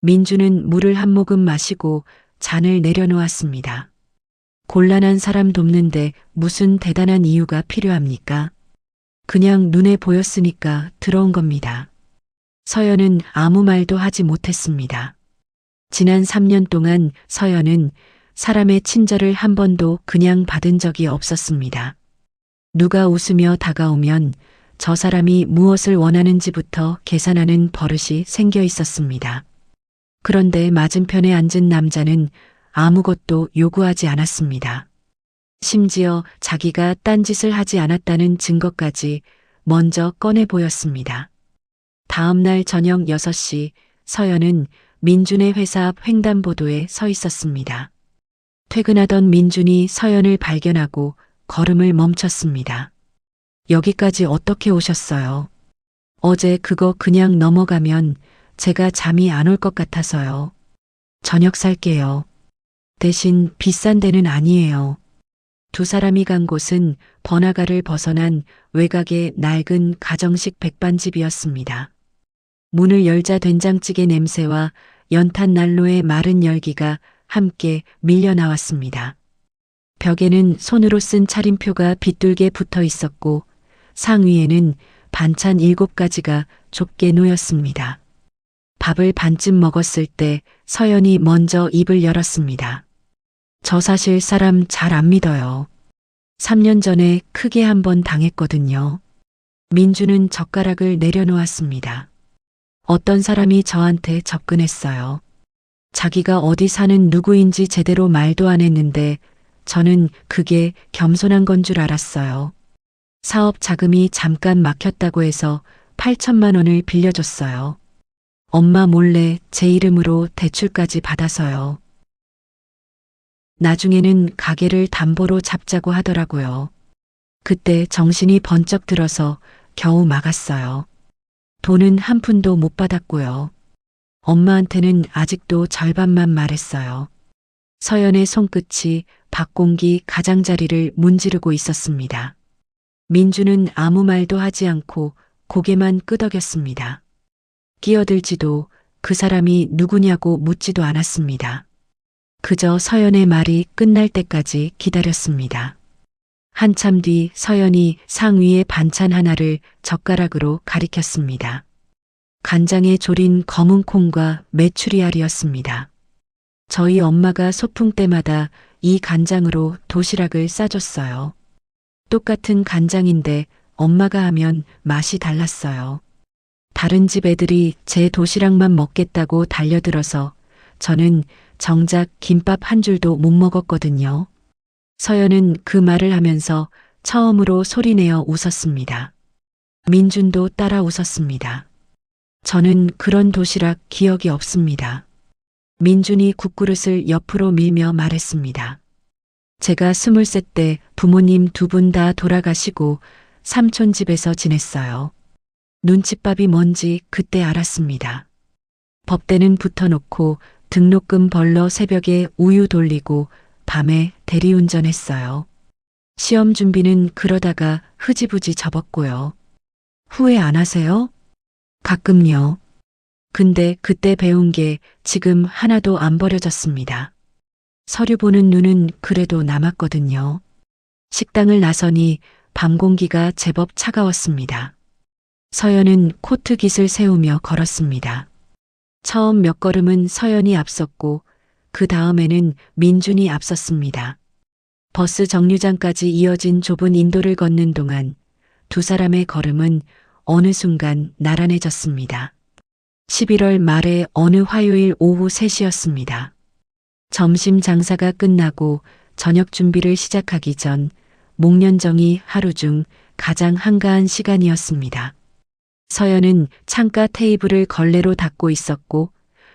민주는 물을 한 모금 마시고 잔을 내려놓았습니다. 곤란한 사람 돕는데 무슨 대단한 이유가 필요합니까? 그냥 눈에 보였으니까 들어온 겁니다. 서연은 아무 말도 하지 못했습니다. 지난 3년 동안 서연은 사람의 친절을 한 번도 그냥 받은 적이 없었습니다. 누가 웃으며 다가오면 저 사람이 무엇을 원하는지부터 계산하는 버릇이 생겨 있었습니다. 그런데 맞은편에 앉은 남자는 아무것도 요구하지 않았습니다. 심지어 자기가 딴짓을 하지 않았다는 증거까지 먼저 꺼내 보였습니다. 다음 날 저녁 6시 서연은 민준의 회사 앞 횡단보도에 서 있었습니다. 퇴근하던 민준이 서연을 발견하고 걸음을 멈췄습니다. 여기까지 어떻게 오셨어요? 어제 그거 그냥 넘어가면 제가 잠이 안 올 것 같아서요. 저녁 살게요. 대신 비싼 데는 아니에요. 두 사람이 간 곳은 번화가를 벗어난 외곽의 낡은 가정식 백반집이었습니다. 문을 열자 된장찌개 냄새와 연탄 난로의 마른 열기가 함께 밀려 나왔습니다. 벽에는 손으로 쓴 차림표가 빗둘게 붙어 있었고 상위에는 반찬 7가지가 좁게 놓였습니다. 밥을 반쯤 먹었을 때 서연이 먼저 입을 열었습니다. 저 사실 사람 잘 안 믿어요. 3년 전에 크게 한번 당했거든요. 민주는 젓가락을 내려놓았습니다. 어떤 사람이 저한테 접근했어요. 자기가 어디 사는 누구인지 제대로 말도 안 했는데 저는 그게 겸손한 건 줄 알았어요. 사업 자금이 잠깐 막혔다고 해서 8천만 원을 빌려줬어요. 엄마 몰래 제 이름으로 대출까지 받아서요. 나중에는 가게를 담보로 잡자고 하더라고요. 그때 정신이 번쩍 들어서 겨우 막았어요. 돈은 한 푼도 못 받았고요. 엄마한테는 아직도 절반만 말했어요. 서연의 손끝이 박공기 가장자리를 문지르고 있었습니다. 민주는 아무 말도 하지 않고 고개만 끄덕였습니다. 끼어들지도 그 사람이 누구냐고 묻지도 않았습니다. 그저 서연의 말이 끝날 때까지 기다렸습니다. 한참 뒤 서연이 상위의 반찬 하나를 젓가락으로 가리켰습니다. 간장에 졸인 검은 콩과 메추리알이었습니다. 저희 엄마가 소풍 때마다 이 간장으로 도시락을 싸줬어요. 똑같은 간장인데 엄마가 하면 맛이 달랐어요. 다른 집 애들이 제 도시락만 먹겠다고 달려들어서 저는 정작 김밥 한 줄도 못 먹었거든요. 서연은 그 말을 하면서 처음으로 소리내어 웃었습니다. 민준도 따라 웃었습니다. 저는 그런 도시락 기억이 없습니다. 민준이 국그릇을 옆으로 밀며 말했습니다. 제가 23 때 부모님 2분 다 돌아가시고 삼촌 집에서 지냈어요. 눈칫밥이 뭔지 그때 알았습니다. 법대는 붙어놓고 등록금 벌러 새벽에 우유 돌리고 밤에 대리운전했어요. 시험 준비는 그러다가 흐지부지 접었고요. 후회 안 하세요? 가끔요. 근데 그때 배운 게 지금 하나도 안 버려졌습니다. 서류 보는 눈은 그래도 남았거든요. 식당을 나서니 밤 공기가 제법 차가웠습니다. 서연은 코트 깃을 세우며 걸었습니다. 처음 몇 걸음은 서연이 앞섰고 그 다음에는 민준이 앞섰습니다. 버스 정류장까지 이어진 좁은 인도를 걷는 동안 두 사람의 걸음은 어느 순간 나란해졌습니다. 11월 말의 어느 화요일 오후 3시였습니다. 점심 장사가 끝나고 저녁 준비를 시작하기 전 목련정이 하루 중 가장 한가한 시간이었습니다. 서연은 창가 테이블을 걸레로 닦고 있었고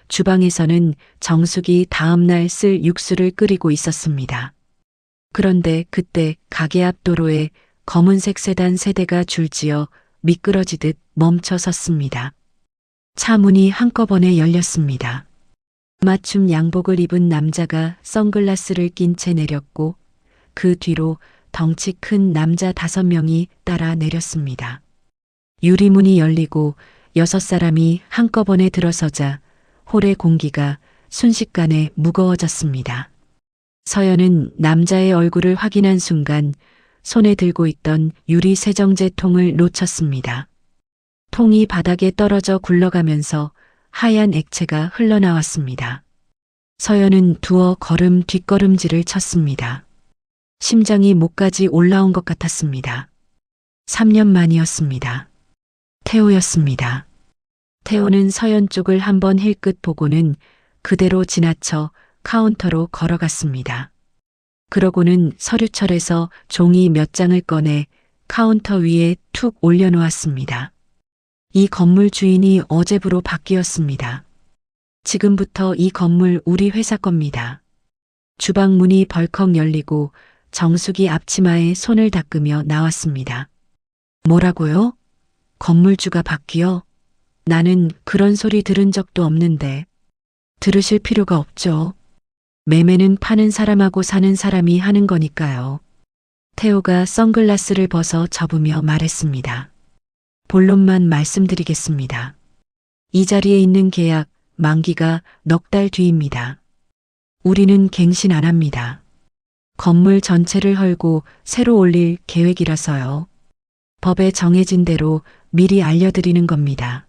주방에서는 정숙이 다음날 쓸 육수를 끓이고 있었습니다. 그런데 그때 가게 앞 도로에 검은색 세단 세 대가 줄지어 미끄러지듯 멈춰 섰습니다. 차 문이 한꺼번에 열렸습니다. 맞춤 양복을 입은 남자가 선글라스를 낀 채 내렸고 그 뒤로 덩치 큰 남자 5명이 따라 내렸습니다. 유리문이 열리고 6사람이 한꺼번에 들어서자 홀의 공기가 순식간에 무거워졌습니다. 서연은 남자의 얼굴을 확인한 순간 손에 들고 있던 유리 세정제통을 놓쳤습니다. 통이 바닥에 떨어져 굴러가면서 하얀 액체가 흘러나왔습니다. 서연은 두어 걸음 뒷걸음질을 쳤습니다. 심장이 목까지 올라온 것 같았습니다. 3년 만이었습니다. 태호였습니다. 태호는 서연 쪽을 한번 힐끗 보고는 그대로 지나쳐 카운터로 걸어갔습니다. 그러고는 서류철에서 종이 몇 장을 꺼내 카운터 위에 툭 올려놓았습니다. 이 건물 주인이 어제부로 바뀌었습니다. 지금부터 이 건물 우리 회사 겁니다. 주방 문이 벌컥 열리고 정숙이 앞치마에 손을 닦으며 나왔습니다. 뭐라고요? 건물주가 바뀌어? 나는 그런 소리 들은 적도 없는데. 들으실 필요가 없죠. 매매는 파는 사람하고 사는 사람이 하는 거니까요. 태호가 선글라스를 벗어 접으며 말했습니다. 본론만 말씀드리겠습니다. 이 자리에 있는 계약 만기가 넉 달 뒤입니다. 우리는 갱신 안 합니다. 건물 전체를 헐고 새로 올릴 계획이라서요. 법에 정해진 대로 미리 알려드리는 겁니다.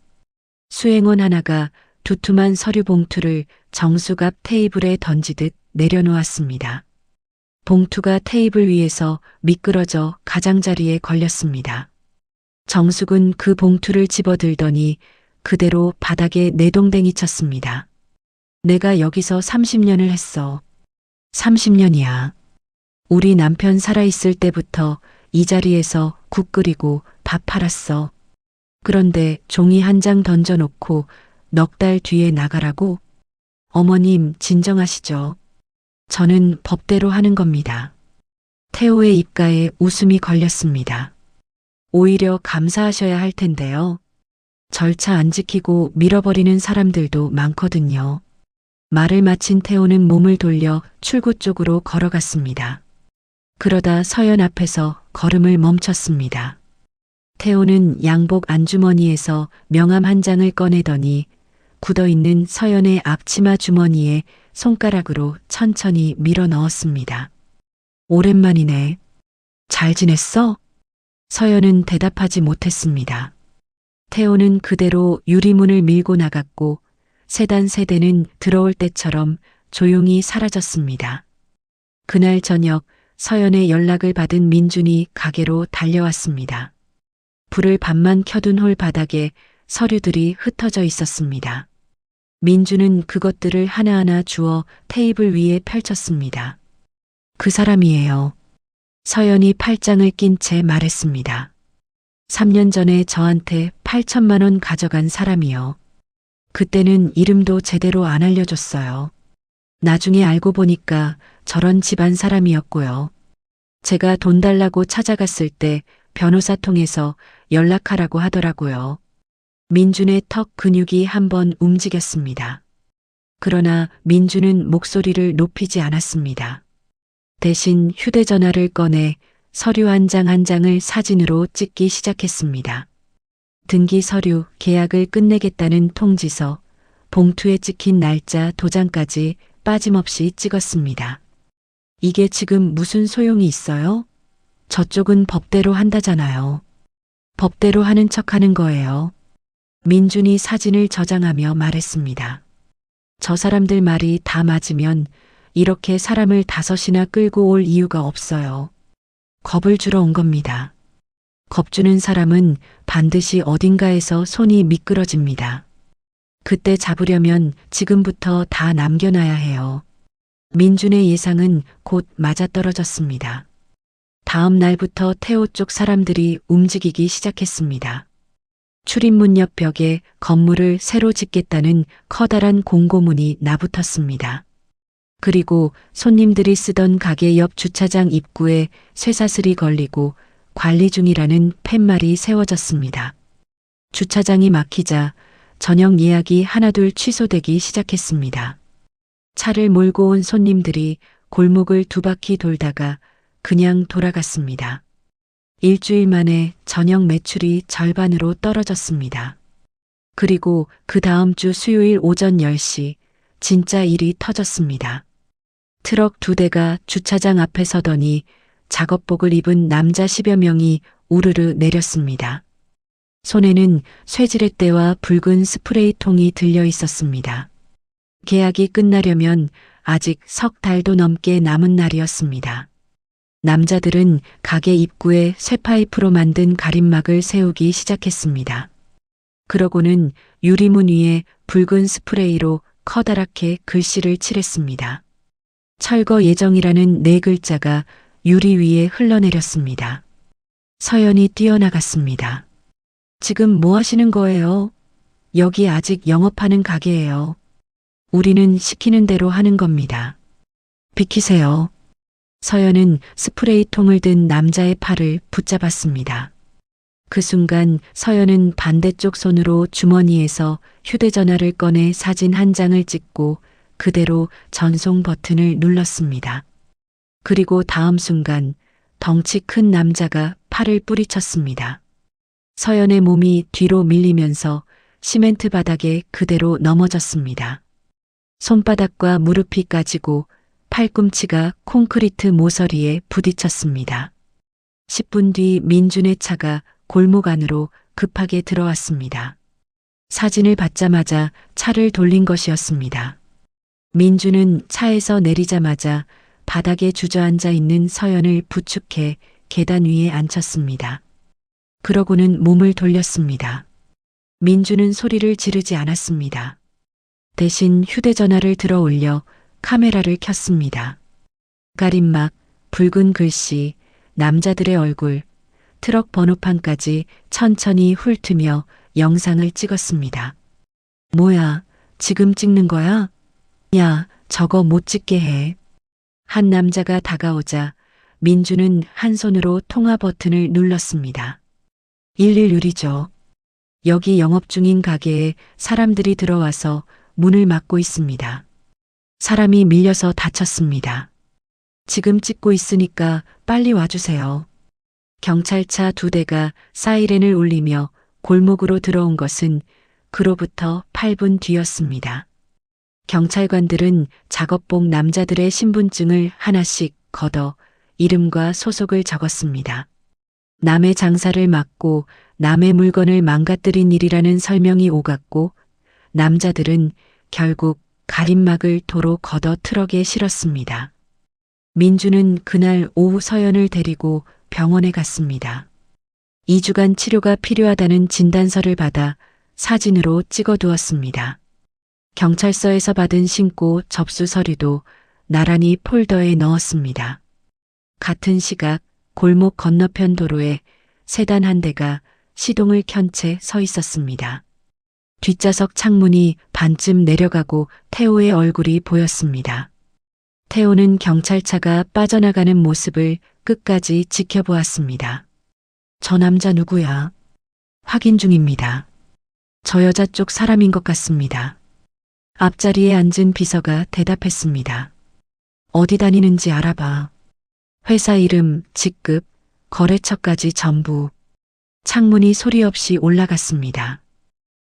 수행원 하나가 두툼한 서류 봉투를 정숙 앞 테이블에 던지듯 내려놓았습니다. 봉투가 테이블 위에서 미끄러져 가장자리에 걸렸습니다. 정숙은 그 봉투를 집어들더니 그대로 바닥에 내동댕이 쳤습니다. 내가 여기서 30년을 했어. 30년이야. 우리 남편 살아있을 때부터 이 자리에서 국 끓이고 밥 팔았어. 그런데 종이 한 장 던져놓고 넉 달 뒤에 나가라고? 어머님 진정하시죠. 저는 법대로 하는 겁니다. 태호의 입가에 웃음이 걸렸습니다. 오히려 감사하셔야 할 텐데요. 절차 안 지키고 밀어버리는 사람들도 많거든요. 말을 마친 태호는 몸을 돌려 출구 쪽으로 걸어갔습니다. 그러다 서연 앞에서 걸음을 멈췄습니다. 태호는 양복 안주머니에서 명함 한 장을 꺼내더니 굳어있는 서연의 앞치마 주머니에 손가락으로 천천히 밀어 넣었습니다. 오랜만이네. 잘 지냈어? 서연은 대답하지 못했습니다. 태호는 그대로 유리문을 밀고 나갔고 세단 세대는 들어올 때처럼 조용히 사라졌습니다. 그날 저녁 서연의 연락을 받은 민준이 가게로 달려왔습니다. 불을 반만 켜둔 홀 바닥에 서류들이 흩어져 있었습니다. 민준은 그것들을 하나하나 주워 테이블 위에 펼쳤습니다. 그 사람이에요. 서연이 팔짱을 낀 채 말했습니다. 3년 전에 저한테 8천만 원 가져간 사람이요. 그때는 이름도 제대로 안 알려줬어요. 나중에 알고 보니까 저런 집안 사람이었고요. 제가 돈 달라고 찾아갔을 때 변호사 통해서 연락하라고 하더라고요. 민준의 턱 근육이 한번 움직였습니다. 그러나 민준은 목소리를 높이지 않았습니다. 대신 휴대전화를 꺼내 서류 한 장 한 장을 사진으로 찍기 시작했습니다. 등기 서류, 계약을 끝내겠다는 통지서, 봉투에 찍힌 날짜, 도장까지 빠짐없이 찍었습니다. 이게 지금 무슨 소용이 있어요? 저쪽은 법대로 한다잖아요. 법대로 하는 척 하는 거예요. 민준이 사진을 저장하며 말했습니다. 저 사람들 말이 다 맞으면 이렇게 사람을 5이나 끌고 올 이유가 없어요. 겁을 주러 온 겁니다. 겁주는 사람은 반드시 어딘가에서 손이 미끄러집니다. 그때 잡으려면 지금부터 다 남겨놔야 해요. 민준의 예상은 곧 맞아떨어졌습니다. 다음 날부터 태호 쪽 사람들이 움직이기 시작했습니다. 출입문 옆 벽에 건물을 새로 짓겠다는 커다란 공고문이 나붙었습니다. 그리고 손님들이 쓰던 가게 옆 주차장 입구에 쇠사슬이 걸리고 관리 중이라는 팻말이 세워졌습니다. 주차장이 막히자 저녁 예약이 하나둘 취소되기 시작했습니다. 차를 몰고 온 손님들이 골목을 2바퀴 돌다가 그냥 돌아갔습니다. 일주일 만에 저녁 매출이 절반으로 떨어졌습니다. 그리고 그 다음 주 수요일 오전 10시 진짜 일이 터졌습니다. 트럭 2대가 주차장 앞에 서더니 작업복을 입은 남자 10여 명이 우르르 내렸습니다. 손에는 쇠지렛대와 붉은 스프레이통이 들려 있었습니다. 계약이 끝나려면 아직 3달도 넘게 남은 날이었습니다. 남자들은 가게 입구에 쇠파이프로 만든 가림막을 세우기 시작했습니다. 그러고는 유리문 위에 붉은 스프레이로 커다랗게 글씨를 칠했습니다. 철거 예정이라는 4글자가 유리 위에 흘러내렸습니다. 서연이 뛰어나갔습니다. 지금 뭐 하시는 거예요? 여기 아직 영업하는 가게예요. 우리는 시키는 대로 하는 겁니다. 비키세요. 서연은 스프레이통을 든 남자의 팔을 붙잡았습니다. 그 순간 서연은 반대쪽 손으로 주머니에서 휴대전화를 꺼내 사진 한 장을 찍고 그대로 전송 버튼을 눌렀습니다. 그리고 다음 순간 덩치 큰 남자가 팔을 뿌리쳤습니다. 서연의 몸이 뒤로 밀리면서 시멘트 바닥에 그대로 넘어졌습니다. 손바닥과 무릎이 까지고 팔꿈치가 콘크리트 모서리에 부딪혔습니다. 10분 뒤 민준의 차가 골목 안으로 급하게 들어왔습니다. 사진을 받자마자 차를 돌린 것이었습니다. 민준은 차에서 내리자마자 바닥에 주저앉아 있는 서연을 부축해 계단 위에 앉혔습니다. 그러고는 몸을 돌렸습니다. 민준은 소리를 지르지 않았습니다. 대신 휴대전화를 들어 올려 카메라를 켰습니다. 가림막, 붉은 글씨, 남자들의 얼굴, 트럭 번호판까지 천천히 훑으며 영상을 찍었습니다. 뭐야, 지금 찍는 거야? 야, 저거 못 찍게 해. 한 남자가 다가오자 민주는 한 손으로 통화 버튼을 눌렀습니다. 111이죠. 여기 영업 중인 가게에 사람들이 들어와서 문을 막고 있습니다. 사람이 밀려서 다쳤습니다. 지금 찍고 있으니까 빨리 와주세요. 경찰차 2대가 사이렌을 울리며 골목으로 들어온 것은 그로부터 8분 뒤였습니다. 경찰관들은 작업복 남자들의 신분증을 하나씩 걷어 이름과 소속을 적었습니다. 남의 장사를 막고 남의 물건을 망가뜨린 일이라는 설명이 오갔고 남자들은 결국 가림막을 도로 걷어 트럭에 실었습니다. 민주는 그날 오후 서연을 데리고 병원에 갔습니다. 2주간 치료가 필요하다는 진단서를 받아 사진으로 찍어두었습니다. 경찰서에서 받은 신고 접수 서류도 나란히 폴더에 넣었습니다. 같은 시각 골목 건너편 도로에 세단 한 대가 시동을 켠 채 서 있었습니다. 뒷좌석 창문이 반쯤 내려가고 태호의 얼굴이 보였습니다. 태호는 경찰차가 빠져나가는 모습을 끝까지 지켜보았습니다. 저 남자 누구야? 확인 중입니다. 저 여자 쪽 사람인 것 같습니다. 앞자리에 앉은 비서가 대답했습니다. 어디 다니는지 알아봐. 회사 이름, 직급, 거래처까지 전부. 창문이 소리 없이 올라갔습니다.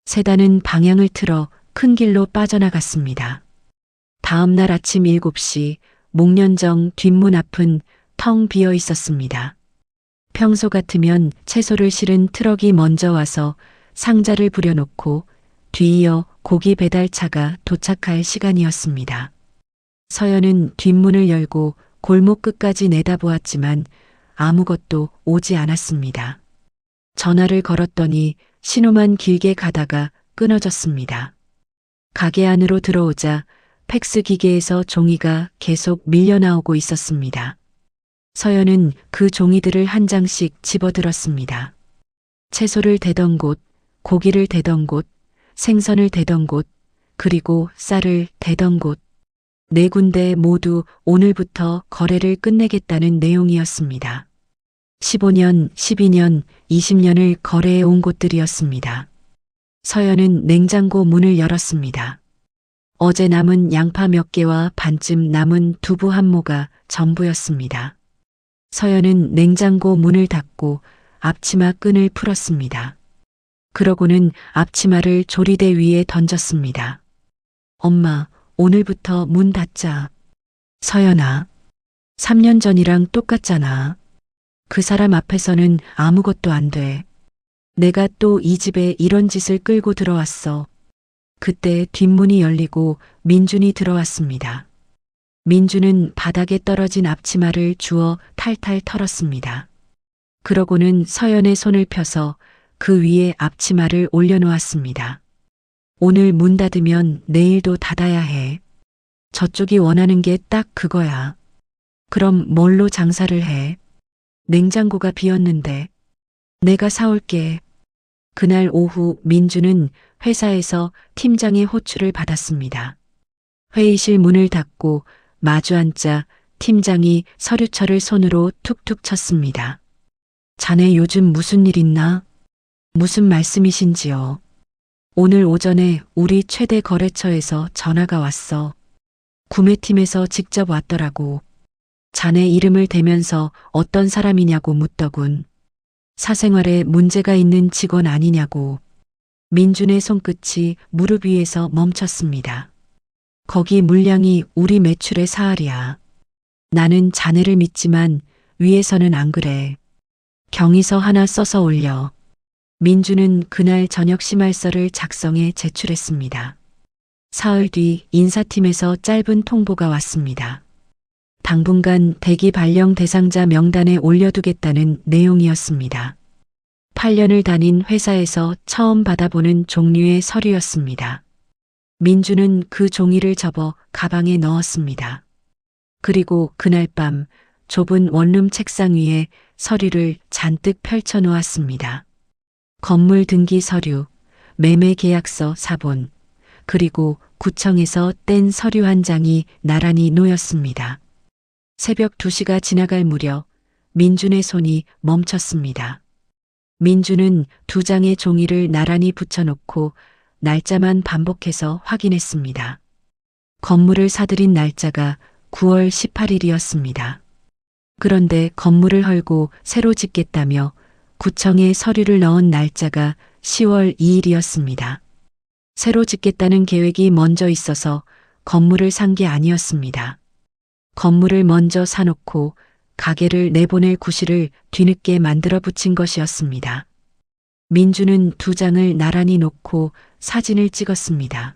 세단은 방향을 틀어 큰 길로 빠져나갔습니다. 다음 날 아침 7시 목련정 뒷문 앞은 텅 비어 있었습니다. 평소 같으면 채소를 실은 트럭이 먼저 와서 상자를 부려놓고 뒤이어 고기 배달차가 도착할 시간이었습니다. 서연은 뒷문을 열고 골목 끝까지 내다보았지만 아무것도 오지 않았습니다. 전화를 걸었더니 신호만 길게 가다가 끊어졌습니다. 가게 안으로 들어오자 팩스 기계에서 종이가 계속 밀려나오고 있었습니다. 서연은 그 종이들을 한 장씩 집어들었습니다. 채소를 대던 곳, 고기를 대던 곳, 생선을 대던 곳, 그리고 쌀을 대던 곳. 네 군데 모두 오늘부터 거래를 끝내겠다는 내용이었습니다. 15년, 12년, 20년을 거래해 온 곳들이었습니다. 서연은 냉장고 문을 열었습니다. 어제 남은 양파 몇 개와 반쯤 남은 두부 한 모가 전부였습니다. 서연은 냉장고 문을 닫고 앞치마 끈을 풀었습니다. 그러고는 앞치마를 조리대 위에 던졌습니다. 엄마, 오늘부터 문 닫자. 서연아, 3년 전이랑 똑같잖아. 그 사람 앞에서는 아무것도 안 돼. 내가 또 이 집에 이런 짓을 끌고 들어왔어. 그때 뒷문이 열리고 민준이 들어왔습니다. 민준은 바닥에 떨어진 앞치마를 주워 탈탈 털었습니다. 그러고는 서연의 손을 펴서 그 위에 앞치마를 올려놓았습니다. 오늘 문 닫으면 내일도 닫아야 해. 저쪽이 원하는 게 딱 그거야. 그럼 뭘로 장사를 해? 냉장고가 비었는데. 내가 사올게. 그날 오후 민주는 회사에서 팀장의 호출을 받았습니다. 회의실 문을 닫고 마주 앉자 팀장이 서류철을 손으로 툭툭 쳤습니다. 자네 요즘 무슨 일 있나? 무슨 말씀이신지요? 오늘 오전에 우리 최대 거래처에서 전화가 왔어. 구매팀에서 직접 왔더라고. 자네 이름을 대면서 어떤 사람이냐고 묻더군. 사생활에 문제가 있는 직원 아니냐고. 민준의 손끝이 무릎 위에서 멈췄습니다. 거기 물량이 우리 매출의 4할이야. 나는 자네를 믿지만 위에서는 안 그래. 경위서 하나 써서 올려. 민주는 그날 저녁 심할서를 작성해 제출했습니다. 사흘 뒤 인사팀에서 짧은 통보가 왔습니다. 당분간 대기 발령 대상자 명단에 올려두겠다는 내용이었습니다. 8년을 다닌 회사에서 처음 받아보는 종류의 서류였습니다. 민주는 그 종이를 접어 가방에 넣었습니다. 그리고 그날 밤 좁은 원룸 책상 위에 서류를 잔뜩 펼쳐 놓았습니다. 건물 등기 서류, 매매 계약서 사본, 그리고 구청에서 뗀 서류 한 장이 나란히 놓였습니다. 새벽 2시가 지나갈 무렵 민준의 손이 멈췄습니다. 민준은 2장의 종이를 나란히 붙여놓고 날짜만 반복해서 확인했습니다. 건물을 사들인 날짜가 9월 18일이었습니다. 그런데 건물을 헐고 새로 짓겠다며 구청에 서류를 넣은 날짜가 10월 2일이었습니다. 새로 짓겠다는 계획이 먼저 있어서 건물을 산 게 아니었습니다. 건물을 먼저 사놓고 가게를 내보낼 구실을 뒤늦게 만들어 붙인 것이었습니다. 민주는 2장을 나란히 놓고 사진을 찍었습니다.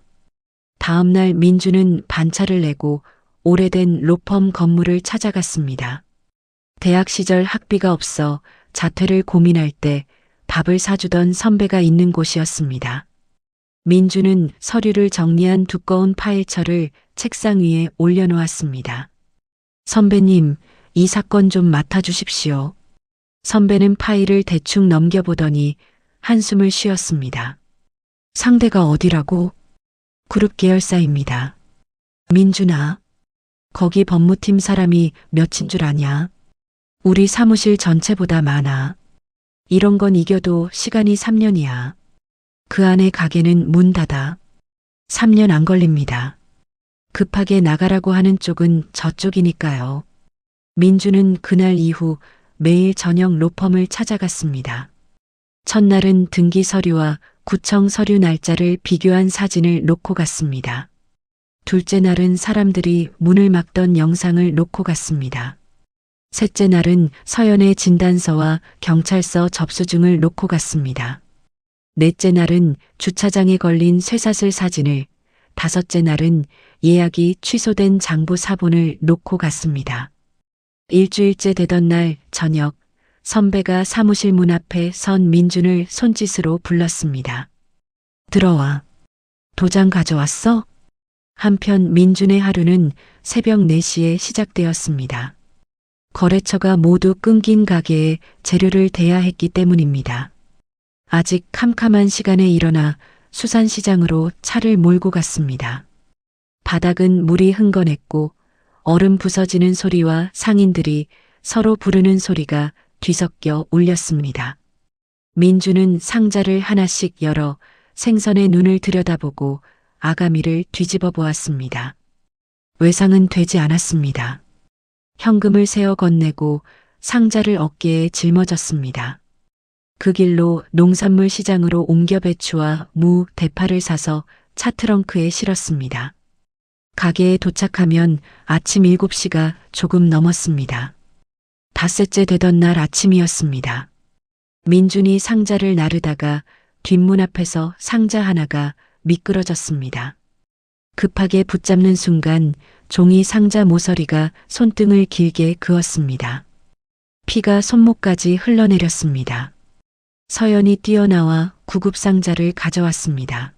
다음 날 민주는 반차를 내고 오래된 로펌 건물을 찾아갔습니다. 대학 시절 학비가 없어 자퇴를 고민할 때 밥을 사주던 선배가 있는 곳이었습니다. 민주는 서류를 정리한 두꺼운 파일철을 책상 위에 올려놓았습니다. 선배님, 이 사건 좀 맡아주십시오. 선배는 파일을 대충 넘겨보더니 한숨을 쉬었습니다. 상대가 어디라고? 그룹 계열사입니다. 민준아, 거기 법무팀 사람이 몇인 줄 아냐? 우리 사무실 전체보다 많아. 이런 건 이겨도 시간이 3년이야. 그 안에 가게는 문 닫아. 3년 안 걸립니다. 급하게 나가라고 하는 쪽은 저쪽이니까요. 민주는 그날 이후 매일 저녁 로펌을 찾아갔습니다. 첫날은 등기 서류와 구청 서류 날짜를 비교한 사진을 놓고 갔습니다. 둘째 날은 사람들이 문을 막던 영상을 놓고 갔습니다. 셋째 날은 서연의 진단서와 경찰서 접수증을 놓고 갔습니다. 넷째 날은 주차장에 걸린 쇠사슬 사진을, 다섯째 날은 예약이 취소된 장부 사본을 놓고 갔습니다. 일주일째 되던 날 저녁, 선배가 사무실 문 앞에 선 민준을 손짓으로 불렀습니다. 들어와. 도장 가져왔어? 한편 민준의 하루는 새벽 4시에 시작되었습니다. 거래처가 모두 끊긴 가게에 재료를 대야 했기 때문입니다. 아직 캄캄한 시간에 일어나 수산시장으로 차를 몰고 갔습니다. 바닥은 물이 흥건했고 얼음 부서지는 소리와 상인들이 서로 부르는 소리가 뒤섞여 울렸습니다. 민주는 상자를 하나씩 열어 생선의 눈을 들여다보고 아가미를 뒤집어 보았습니다. 외상은 되지 않았습니다. 현금을 세어 건네고 상자를 어깨에 짊어졌습니다. 그 길로 농산물 시장으로 옮겨 배추와 무, 대파를 사서 차 트렁크에 실었습니다. 가게에 도착하면 아침 7시가 조금 넘었습니다. 닷새째 되던 날 아침이었습니다. 민준이 상자를 나르다가 뒷문 앞에서 상자 하나가 미끄러졌습니다. 급하게 붙잡는 순간 종이 상자 모서리가 손등을 길게 그었습니다. 피가 손목까지 흘러내렸습니다. 서연이 뛰어나와 구급상자를 가져왔습니다.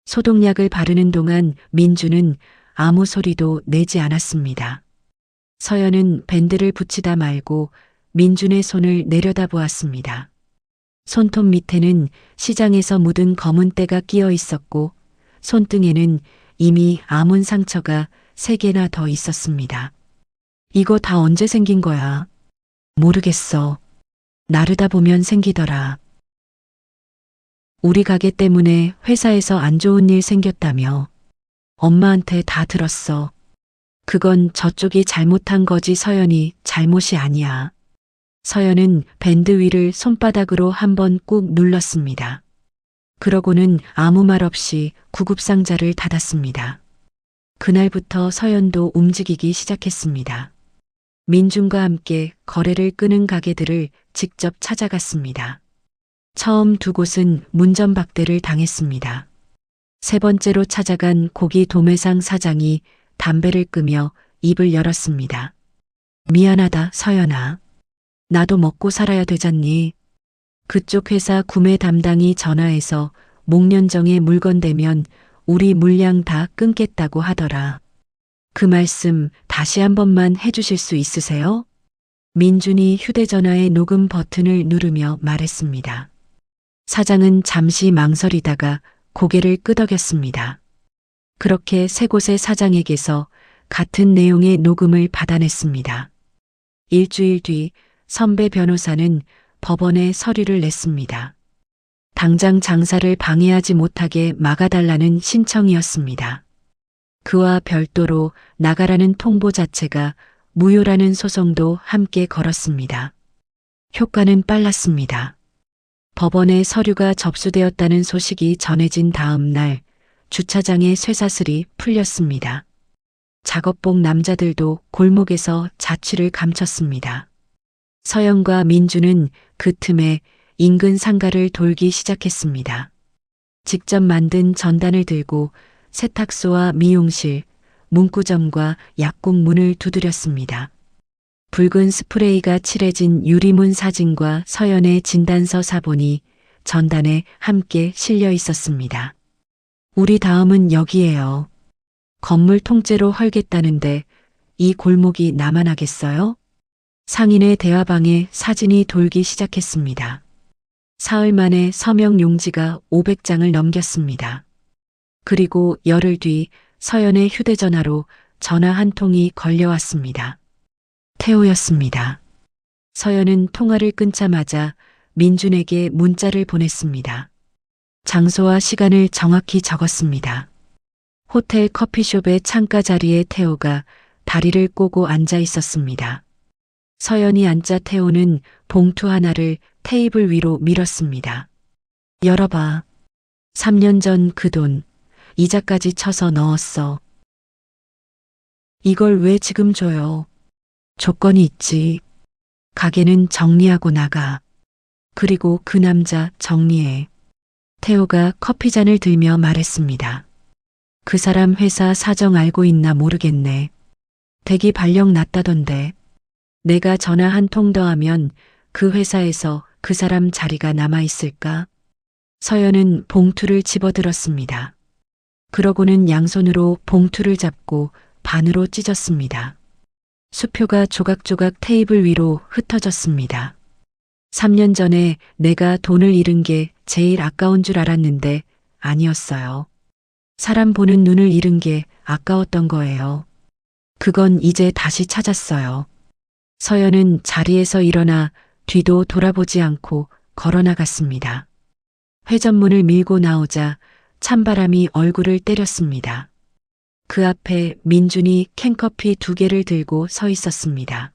소독약을 바르는 동안 민주는 아무 소리도 내지 않았습니다. 서연은 밴드를 붙이다 말고 민준의 손을 내려다보았습니다. 손톱 밑에는 시장에서 묻은 검은 때가 끼어 있었고 손등에는 이미 아문 상처가 3개나 더 있었습니다. 이거 다 언제 생긴 거야? 모르겠어. 나르다 보면 생기더라. 우리 가게 때문에 회사에서 안 좋은 일 생겼다며. 엄마한테 다 들었어. 그건 저쪽이 잘못한 거지 서연이 잘못이 아니야. 서연은 밴드 위를 손바닥으로 한번 꾹 눌렀습니다. 그러고는 아무 말 없이 구급상자를 닫았습니다. 그날부터 서연도 움직이기 시작했습니다. 민준과 함께 거래를 끄는 가게들을 직접 찾아갔습니다. 처음 2곳은 문전박대를 당했습니다. 3번째로 찾아간 고기 도매상 사장이 담배를 끄며 입을 열었습니다. 미안하다 서연아. 나도 먹고 살아야 되잖니. 그쪽 회사 구매 담당이 전화해서 목련정에 물건 대면 우리 물량 다 끊겠다고 하더라. 그 말씀 다시 한 번만 해주실 수 있으세요? 민준이 휴대전화의 녹음 버튼을 누르며 말했습니다. 사장은 잠시 망설이다가 고개를 끄덕였습니다. 그렇게 3곳의 사장에게서 같은 내용의 녹음을 받아냈습니다. 일주일 뒤 선배 변호사는 법원에 서류를 냈습니다. 당장 장사를 방해하지 못하게 막아달라는 신청이었습니다. 그와 별도로 나가라는 통보 자체가 무효라는 소송도 함께 걸었습니다. 효과는 빨랐습니다. 법원에 서류가 접수되었다는 소식이 전해진 다음 날 주차장의 쇠사슬이 풀렸습니다. 작업복 남자들도 골목에서 자취를 감췄습니다. 서연과 민주는 그 틈에 인근 상가를 돌기 시작했습니다. 직접 만든 전단을 들고 세탁소와 미용실, 문구점과 약국 문을 두드렸습니다. 붉은 스프레이가 칠해진 유리문 사진과 서연의 진단서 사본이 전단에 함께 실려 있었습니다. 우리 다음은 여기에요. 건물 통째로 헐겠다는데 이 골목이 나만 하겠어요? 상인의 대화방에 사진이 돌기 시작했습니다. 사흘 만에 서명 용지가 500장을 넘겼습니다. 그리고 열흘 뒤 서연의 휴대전화로 전화 한 통이 걸려왔습니다. 태호였습니다. 서연은 통화를 끊자마자 민준에게 문자를 보냈습니다. 장소와 시간을 정확히 적었습니다. 호텔 커피숍의 창가 자리에 태호가 다리를 꼬고 앉아 있었습니다. 서연이 앉자 태호는 봉투 하나를 테이블 위로 밀었습니다. 열어봐. 3년 전 그 돈, 이자까지 쳐서 넣었어. 이걸 왜 지금 줘요? 조건이 있지. 가게는 정리하고 나가. 그리고 그 남자 정리해. 태호가 커피잔을 들며 말했습니다. 그 사람 회사 사정 알고 있나 모르겠네. 대기 발령 났다던데. 내가 전화 한 통 더 하면 그 회사에서 그 사람 자리가 남아 있을까? 서연은 봉투를 집어들었습니다. 그러고는 양손으로 봉투를 잡고 반으로 찢었습니다. 수표가 조각조각 테이블 위로 흩어졌습니다. 3년 전에 내가 돈을 잃은 게 제일 아까운 줄 알았는데 아니었어요. 사람 보는 눈을 잃은 게 아까웠던 거예요. 그건 이제 다시 찾았어요. 서연은 자리에서 일어나 뒤도 돌아보지 않고 걸어 나갔습니다. 회전문을 밀고 나오자 찬바람이 얼굴을 때렸습니다. 그 앞에 민준이 캔커피 2개를 들고 서 있었습니다.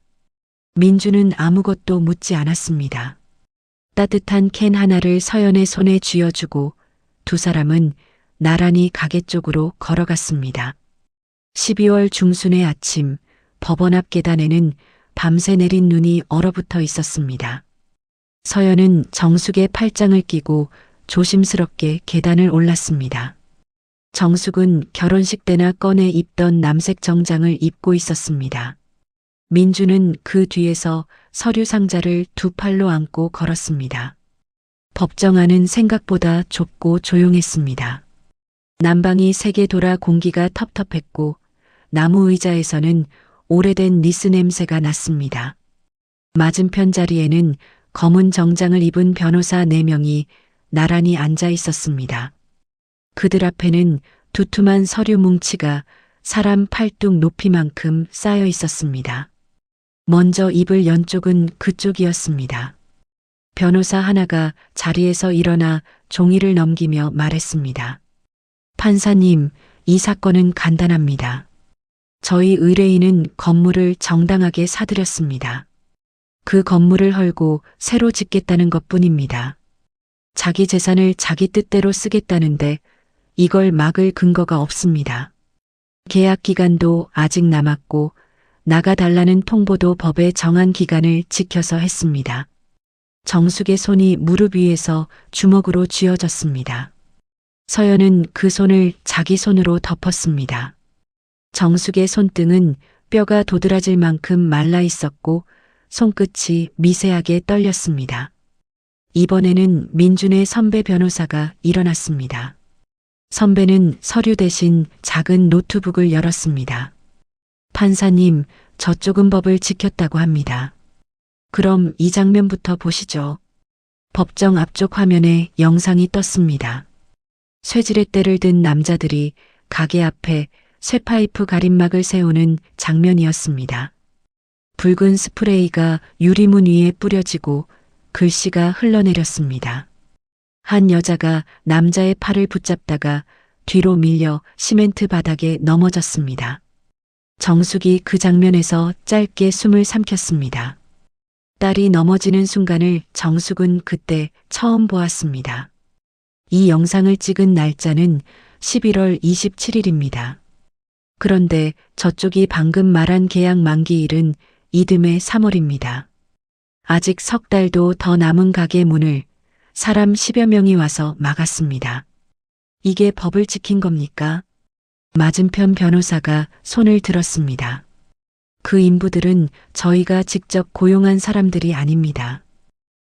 민준은 아무것도 묻지 않았습니다. 따뜻한 캔 하나를 서연의 손에 쥐어주고 두 사람은 나란히 가게 쪽으로 걸어갔습니다. 12월 중순의 아침, 법원 앞 계단에는 밤새 내린 눈이 얼어붙어 있었습니다. 서연은 정숙의 팔짱을 끼고 조심스럽게 계단을 올랐습니다. 정숙은 결혼식 때나 꺼내 입던 남색 정장을 입고 있었습니다. 민주는 그 뒤에서 서류 상자를 2팔로 안고 걸었습니다. 법정 안은 생각보다 좁고 조용했습니다. 난방이 세게 돌아 공기가 텁텁했고 나무 의자에서는 오래된 니스 냄새가 났습니다. 맞은편 자리에는 검은 정장을 입은 변호사 4명이 나란히 앉아 있었습니다. 그들 앞에는 두툼한 서류 뭉치가 사람 팔뚝 높이만큼 쌓여 있었습니다. 먼저 입을 연 쪽은 그쪽이었습니다. 변호사 하나가 자리에서 일어나 종이를 넘기며 말했습니다. 판사님, 이 사건은 간단합니다. 저희 의뢰인은 건물을 정당하게 사들였습니다. 그 건물을 헐고 새로 짓겠다는 것뿐입니다. 자기 재산을 자기 뜻대로 쓰겠다는데 이걸 막을 근거가 없습니다. 계약 기간도 아직 남았고 나가달라는 통보도 법에 정한 기간을 지켜서 했습니다. 정숙의 손이 무릎 위에서 주먹으로 쥐어졌습니다. 서연은 그 손을 자기 손으로 덮었습니다. 정숙의 손등은 뼈가 도드라질 만큼 말라 있었고 손끝이 미세하게 떨렸습니다. 이번에는 민준의 선배 변호사가 일어났습니다. 선배는 서류 대신 작은 노트북을 열었습니다. 판사님, 저쪽은 법을 지켰다고 합니다. 그럼 이 장면부터 보시죠. 법정 앞쪽 화면에 영상이 떴습니다. 쇠지렛 대를 든 남자들이 가게 앞에 쇠파이프 가림막을 세우는 장면이었습니다. 붉은 스프레이가 유리문 위에 뿌려지고 글씨가 흘러내렸습니다. 한 여자가 남자의 팔을 붙잡다가 뒤로 밀려 시멘트 바닥에 넘어졌습니다. 정숙이 그 장면에서 짧게 숨을 삼켰습니다. 딸이 넘어지는 순간을 정숙은 그때 처음 보았습니다. 이 영상을 찍은 날짜는 11월 27일입니다. 그런데 저쪽이 방금 말한 계약 만기일은 이듬해 3월입니다. 아직 석 달도 더 남은 가게 문을 사람 10여 명이 와서 막았습니다. 이게 법을 지킨 겁니까? 맞은편 변호사가 손을 들었습니다. 그 인부들은 저희가 직접 고용한 사람들이 아닙니다.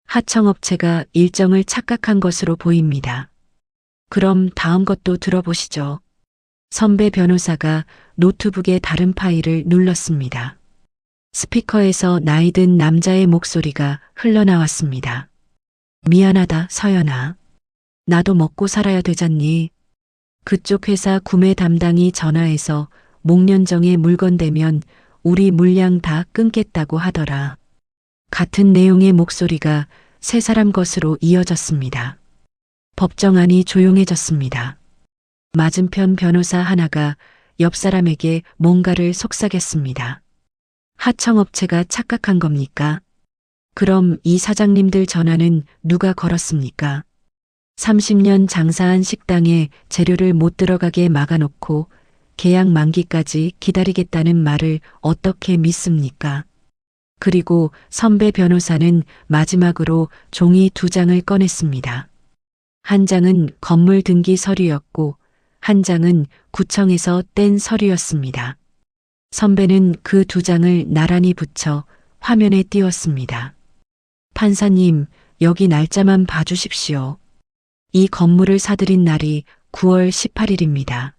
하청업체가 일정을 착각한 것으로 보입니다. 그럼 다음 것도 들어보시죠. 선배 변호사가 노트북의 다른 파일을 눌렀습니다. 스피커에서 나이든 남자의 목소리가 흘러나왔습니다. 미안하다, 서연아. 나도 먹고 살아야 되잖니. 그쪽 회사 구매 담당이 전화해서 목련정에 물건 대면 우리 물량 다 끊겠다고 하더라. 같은 내용의 목소리가 세 사람 것으로 이어졌습니다. 법정 안이 조용해졌습니다. 맞은편 변호사 하나가 옆 사람에게 뭔가를 속삭였습니다. 하청업체가 착각한 겁니까? 그럼 이 사장님들 전화는 누가 걸었습니까? 30년 장사한 식당에 재료를 못 들어가게 막아놓고 계약 만기까지 기다리겠다는 말을 어떻게 믿습니까? 그리고 선배 변호사는 마지막으로 종이 2장을 꺼냈습니다. 한 장은 건물 등기 서류였고 한 장은 구청에서 뗀 서류였습니다. 선배는 그 2장을 나란히 붙여 화면에 띄웠습니다. 판사님, 여기 날짜만 봐주십시오. 이 건물을 사들인 날이 9월 18일입니다.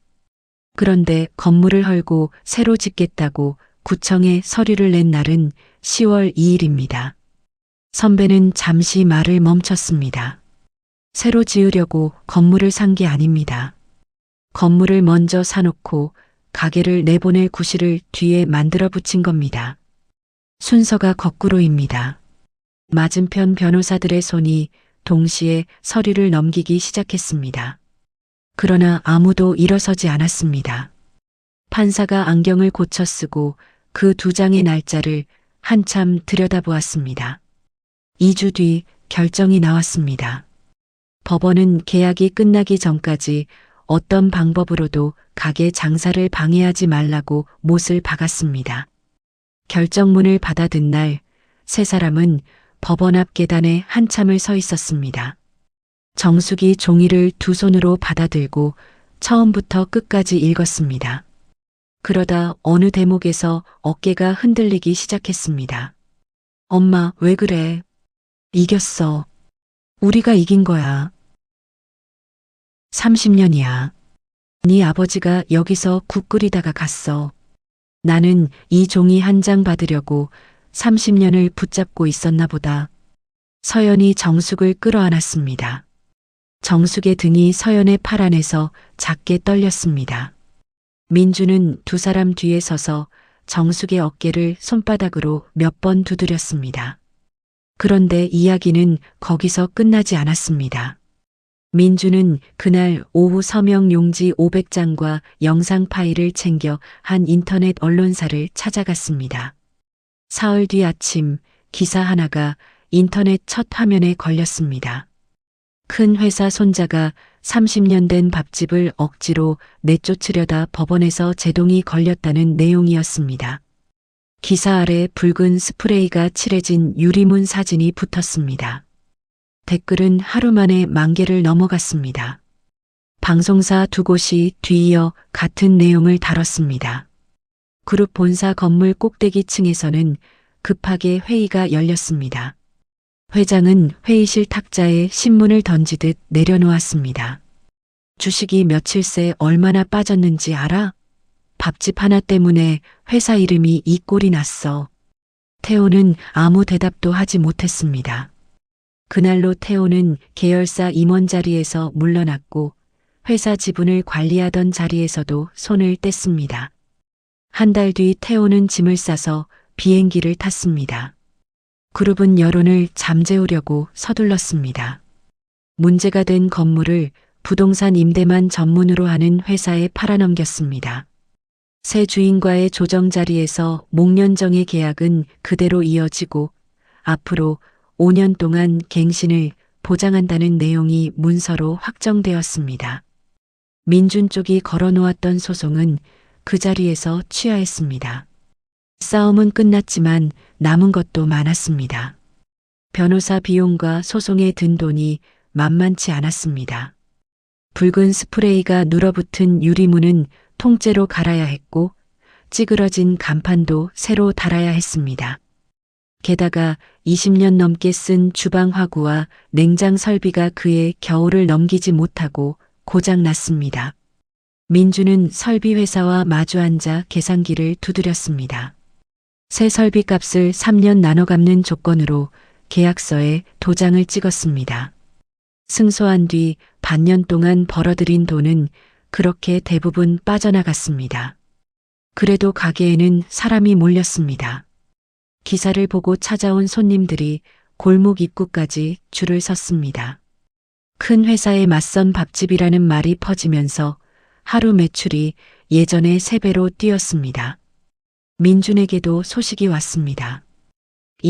그런데 건물을 헐고 새로 짓겠다고 구청에 서류를 낸 날은 10월 2일입니다. 선배는 잠시 말을 멈췄습니다. 새로 지으려고 건물을 산 게 아닙니다. 건물을 먼저 사놓고 가게를 내보낼 구실을 뒤에 만들어 붙인 겁니다. 순서가 거꾸로입니다. 맞은편 변호사들의 손이 동시에 서류를 넘기기 시작했습니다. 그러나 아무도 일어서지 않았습니다. 판사가 안경을 고쳐 쓰고 그 2장의 날짜를 한참 들여다보았습니다. 2주 뒤 결정이 나왔습니다. 법원은 계약이 끝나기 전까지 어떤 방법으로도 가게 장사를 방해하지 말라고 못을 박았습니다. 결정문을 받아든 날, 세 사람은 법원 앞 계단에 한참을 서 있었습니다. 정숙이 종이를 2손으로 받아들고 처음부터 끝까지 읽었습니다. 그러다 어느 대목에서 어깨가 흔들리기 시작했습니다. 엄마, 왜 그래? 이겼어. 우리가 이긴 거야. 30년이야. 네 아버지가 여기서 국 끓이다가 갔어. 나는 이 종이 한 장 받으려고 30년을 붙잡고 있었나 보다. 서연이 정숙을 끌어안았습니다. 정숙의 등이 서연의 팔 안에서 작게 떨렸습니다. 민주는 2 사람 뒤에 서서 정숙의 어깨를 손바닥으로 몇 번 두드렸습니다. 그런데 이야기는 거기서 끝나지 않았습니다. 민주는 그날 오후 서명 용지 500장과 영상 파일을 챙겨 한 인터넷 언론사를 찾아갔습니다. 사흘 뒤 아침 기사 하나가 인터넷 첫 화면에 걸렸습니다. 큰 회사 손자가 30년 된 밥집을 억지로 내쫓으려다 법원에서 제동이 걸렸다는 내용이었습니다. 기사 아래 붉은 스프레이가 칠해진 유리문 사진이 붙었습니다. 댓글은 하루 만에 10,000개를 넘어갔습니다. 방송사 2곳이 뒤이어 같은 내용을 다뤘습니다. 그룹 본사 건물 꼭대기층에서는 급하게 회의가 열렸습니다. 회장은 회의실 탁자에 신문을 던지듯 내려놓았습니다. 주식이 며칠 새 얼마나 빠졌는지 알아? 밥집 하나 때문에 회사 이름이 이 꼴이 났어. 태호는 아무 대답도 하지 못했습니다. 그날로 태호는 계열사 임원 자리에서 물러났고 회사 지분을 관리하던 자리에서도 손을 뗐습니다. 한 달 뒤 태호는 짐을 싸서 비행기를 탔습니다. 그룹은 여론을 잠재우려고 서둘렀습니다. 문제가 된 건물을 부동산 임대만 전문으로 하는 회사에 팔아넘겼습니다. 새 주인과의 조정 자리에서 목련정의 계약은 그대로 이어지고 앞으로 5년 동안 갱신을 보장한다는 내용이 문서로 확정되었습니다. 민준 쪽이 걸어놓았던 소송은 그 자리에서 취하했습니다. 싸움은 끝났지만 남은 것도 많았습니다. 변호사 비용과 소송에 든 돈이 만만치 않았습니다. 붉은 스프레이가 눌어붙은 유리문은 통째로 갈아야 했고 찌그러진 간판도 새로 달아야 했습니다. 게다가 20년 넘게 쓴 주방 화구와 냉장 설비가 그의 겨울을 넘기지 못하고 고장났습니다. 민주는 설비 회사와 마주 앉아 계산기를 두드렸습니다. 새 설비 값을 3년 나눠 갚는 조건으로 계약서에 도장을 찍었습니다. 승소한 뒤 반년 동안 벌어들인 돈은 그렇게 대부분 빠져나갔습니다. 그래도 가게에는 사람이 몰렸습니다. 기사를 보고 찾아온 손님들이 골목 입구까지 줄을 섰습니다. 큰 회사에 맞선 밥집이라는 말이 퍼지면서 하루 매출이 예전의 3배로 뛰었습니다. 민준에게도 소식이 왔습니다.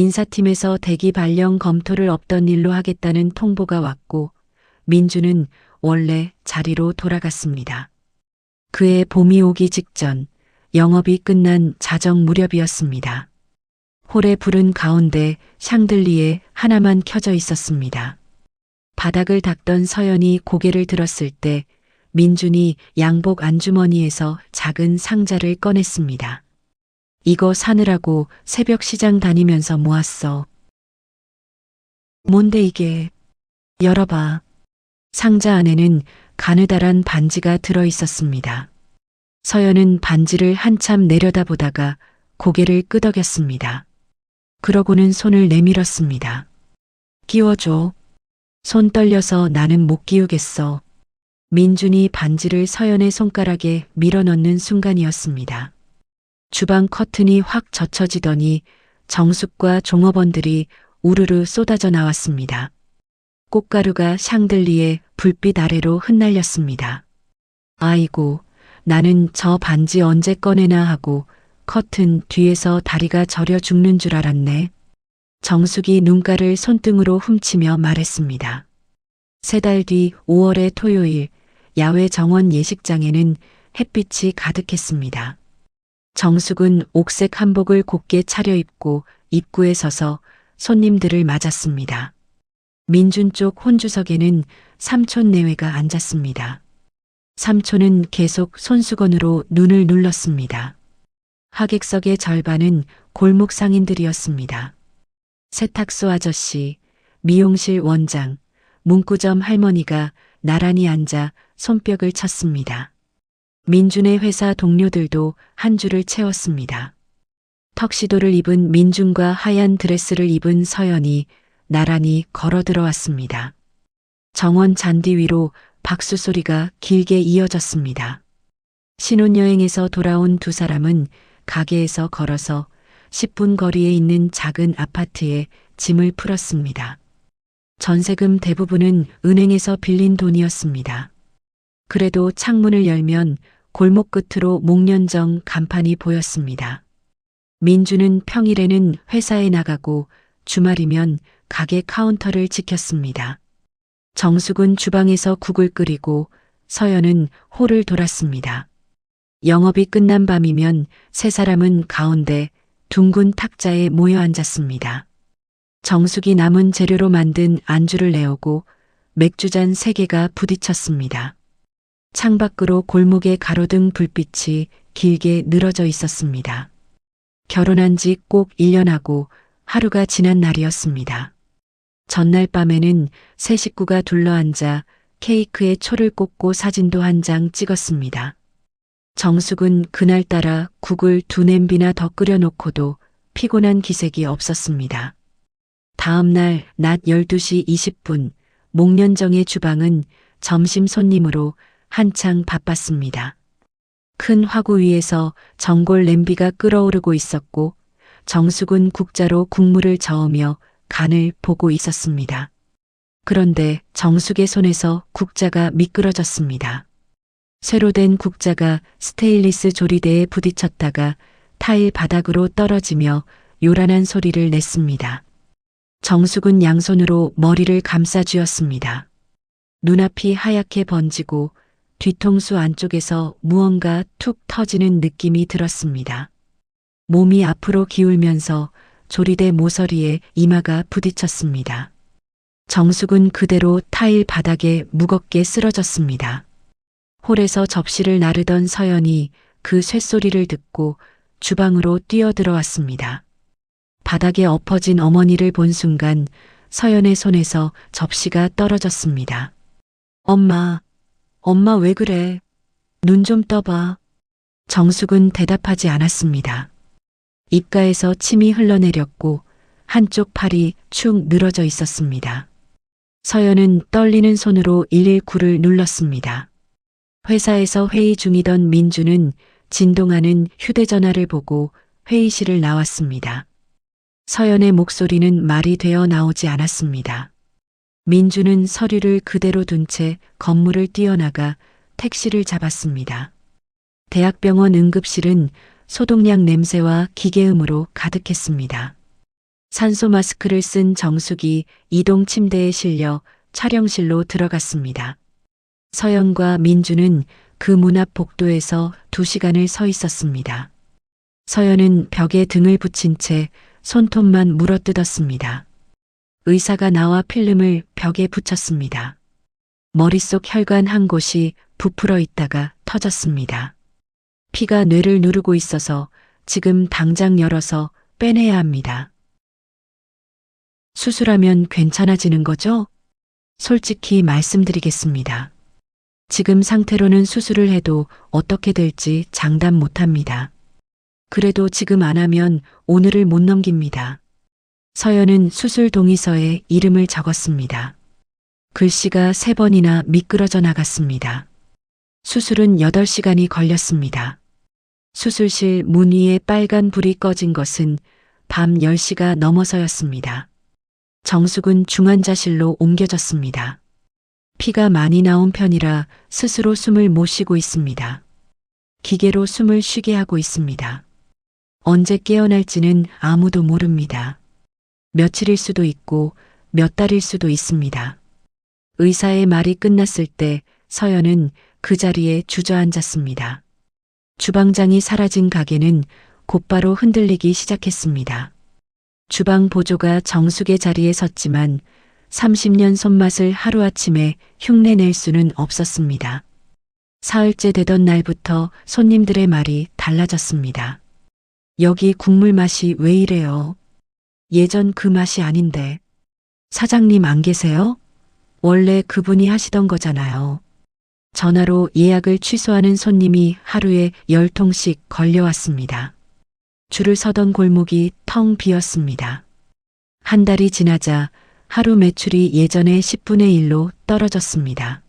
인사팀에서 대기 발령 검토를 없던 일로 하겠다는 통보가 왔고 민주는 원래 자리로 돌아갔습니다. 그해 봄이 오기 직전 영업이 끝난 자정 무렵이었습니다. 홀에 불은 가운데 샹들리에 하나만 켜져 있었습니다. 바닥을 닦던 서연이 고개를 들었을 때 민준이 양복 안주머니에서 작은 상자를 꺼냈습니다. 이거 사느라고 새벽 시장 다니면서 모았어. 뭔데 이게? 열어봐. 상자 안에는 가느다란 반지가 들어 있었습니다. 서연은 반지를 한참 내려다보다가 고개를 끄덕였습니다. 그러고는 손을 내밀었습니다. 끼워줘. 손 떨려서 나는 못 끼우겠어. 민준이 반지를 서연의 손가락에 밀어넣는 순간이었습니다. 주방 커튼이 확 젖혀지더니 정숙과 종업원들이 우르르 쏟아져 나왔습니다. 꽃가루가 샹들리에 불빛 아래로 흩날렸습니다. 아이고, 나는 저 반지 언제 꺼내나 하고 커튼 뒤에서 다리가 저려 죽는 줄 알았네. 정숙이 눈가를 손등으로 훔치며 말했습니다. 3달 뒤 5월의 토요일, 야외 정원 예식장에는 햇빛이 가득했습니다. 정숙은 옥색 한복을 곱게 차려입고 입구에 서서 손님들을 맞았습니다. 민준 쪽 혼주석에는 삼촌 내외가 앉았습니다. 삼촌은 계속 손수건으로 눈을 눌렀습니다. 하객석의 절반은 골목 상인들이었습니다. 세탁소 아저씨, 미용실 원장, 문구점 할머니가 나란히 앉아 손뼉을 쳤습니다. 민준의 회사 동료들도 한 줄을 채웠습니다. 턱시도를 입은 민준과 하얀 드레스를 입은 서연이 나란히 걸어 들어왔습니다. 정원 잔디 위로 박수 소리가 길게 이어졌습니다. 신혼여행에서 돌아온 두 사람은 가게에서 걸어서 10분 거리에 있는 작은 아파트에 짐을 풀었습니다. 전세금 대부분은 은행에서 빌린 돈이었습니다. 그래도 창문을 열면 골목 끝으로 목련정 간판이 보였습니다. 민주는 평일에는 회사에 나가고 주말이면 가게 카운터를 지켰습니다. 정숙은 주방에서 국을 끓이고 서연은 홀을 돌았습니다. 영업이 끝난 밤이면 세 사람은 가운데 둥근 탁자에 모여 앉았습니다. 정숙이 남은 재료로 만든 안주를 내오고 맥주잔 3개가 부딪혔습니다. 창밖으로 골목의 가로등 불빛이 길게 늘어져 있었습니다. 결혼한 지 꼭 1년 하고 하루가 지난 날이었습니다. 전날 밤에는 세 식구가 둘러앉아 케이크에 초를 꽂고 사진도 한 장 찍었습니다. 정숙은 그날따라 국을 2냄비나 더 끓여놓고도 피곤한 기색이 없었습니다. 다음 날 낮 12시 20분 목련정의 주방은 점심 손님으로 한창 바빴습니다. 큰 화구 위에서 전골 냄비가 끓어오르고 있었고 정숙은 국자로 국물을 저으며 간을 보고 있었습니다. 그런데 정숙의 손에서 국자가 미끄러졌습니다. 쇠로 된 국자가 스테인리스 조리대에 부딪혔다가 타일 바닥으로 떨어지며 요란한 소리를 냈습니다. 정숙은 양손으로 머리를 감싸쥐었습니다. 눈앞이 하얗게 번지고 뒤통수 안쪽에서 무언가 툭 터지는 느낌이 들었습니다. 몸이 앞으로 기울면서 조리대 모서리에 이마가 부딪혔습니다. 정숙은 그대로 타일 바닥에 무겁게 쓰러졌습니다. 홀에서 접시를 나르던 서연이 그 쇳소리를 듣고 주방으로 뛰어들어왔습니다. 바닥에 엎어진 어머니를 본 순간 서연의 손에서 접시가 떨어졌습니다. 엄마 왜 그래? 눈 좀 떠봐. 정숙은 대답하지 않았습니다. 입가에서 침이 흘러내렸고 한쪽 팔이 축 늘어져 있었습니다. 서연은 떨리는 손으로 119를 눌렀습니다. 회사에서 회의 중이던 민주는 진동하는 휴대전화를 보고 회의실을 나왔습니다. 서연의 목소리는 말이 되어 나오지 않았습니다. 민주는 서류를 그대로 둔 채 건물을 뛰어나가 택시를 잡았습니다. 대학병원 응급실은 소독약 냄새와 기계음으로 가득했습니다. 산소 마스크를 쓴 정숙이 이동 침대에 실려 촬영실로 들어갔습니다. 서연과 민주는 그 문 앞 복도에서 2시간을 서 있었습니다. 서연은 벽에 등을 붙인 채 손톱만 물어뜯었습니다. 의사가 나와 필름을 벽에 붙였습니다. 머릿속 혈관 한 곳이 부풀어 있다가 터졌습니다. 피가 뇌를 누르고 있어서 지금 당장 열어서 빼내야 합니다. 수술하면 괜찮아지는 거죠? 솔직히 말씀드리겠습니다. 지금 상태로는 수술을 해도 어떻게 될지 장담 못합니다. 그래도 지금 안 하면 오늘을 못 넘깁니다. 서연은 수술 동의서에 이름을 적었습니다. 글씨가 3번이나 미끄러져 나갔습니다. 수술은 8시간이 걸렸습니다. 수술실 문 위에 빨간 불이 꺼진 것은 밤 10시가 넘어서였습니다. 정숙은 중환자실로 옮겨졌습니다. 피가 많이 나온 편이라 스스로 숨을 못 쉬고 있습니다. 기계로 숨을 쉬게 하고 있습니다. 언제 깨어날지는 아무도 모릅니다. 며칠일 수도 있고 몇 달일 수도 있습니다. 의사의 말이 끝났을 때 서연은 그 자리에 주저앉았습니다. 주방장이 사라진 가게는 곧바로 흔들리기 시작했습니다. 주방 보조가 정숙의 자리에 섰지만 30년 손맛을 하루아침에 흉내낼 수는 없었습니다. 사흘째 되던 날부터 손님들의 말이 달라졌습니다. 여기 국물 맛이 왜 이래요? 예전 그 맛이 아닌데. 사장님 안 계세요? 원래 그분이 하시던 거잖아요. 전화로 예약을 취소하는 손님이 하루에 10통씩 걸려왔습니다. 줄을 서던 골목이 텅 비었습니다. 한 달이 지나자 하루 매출이 예전의 10분의 1로 떨어졌습니다.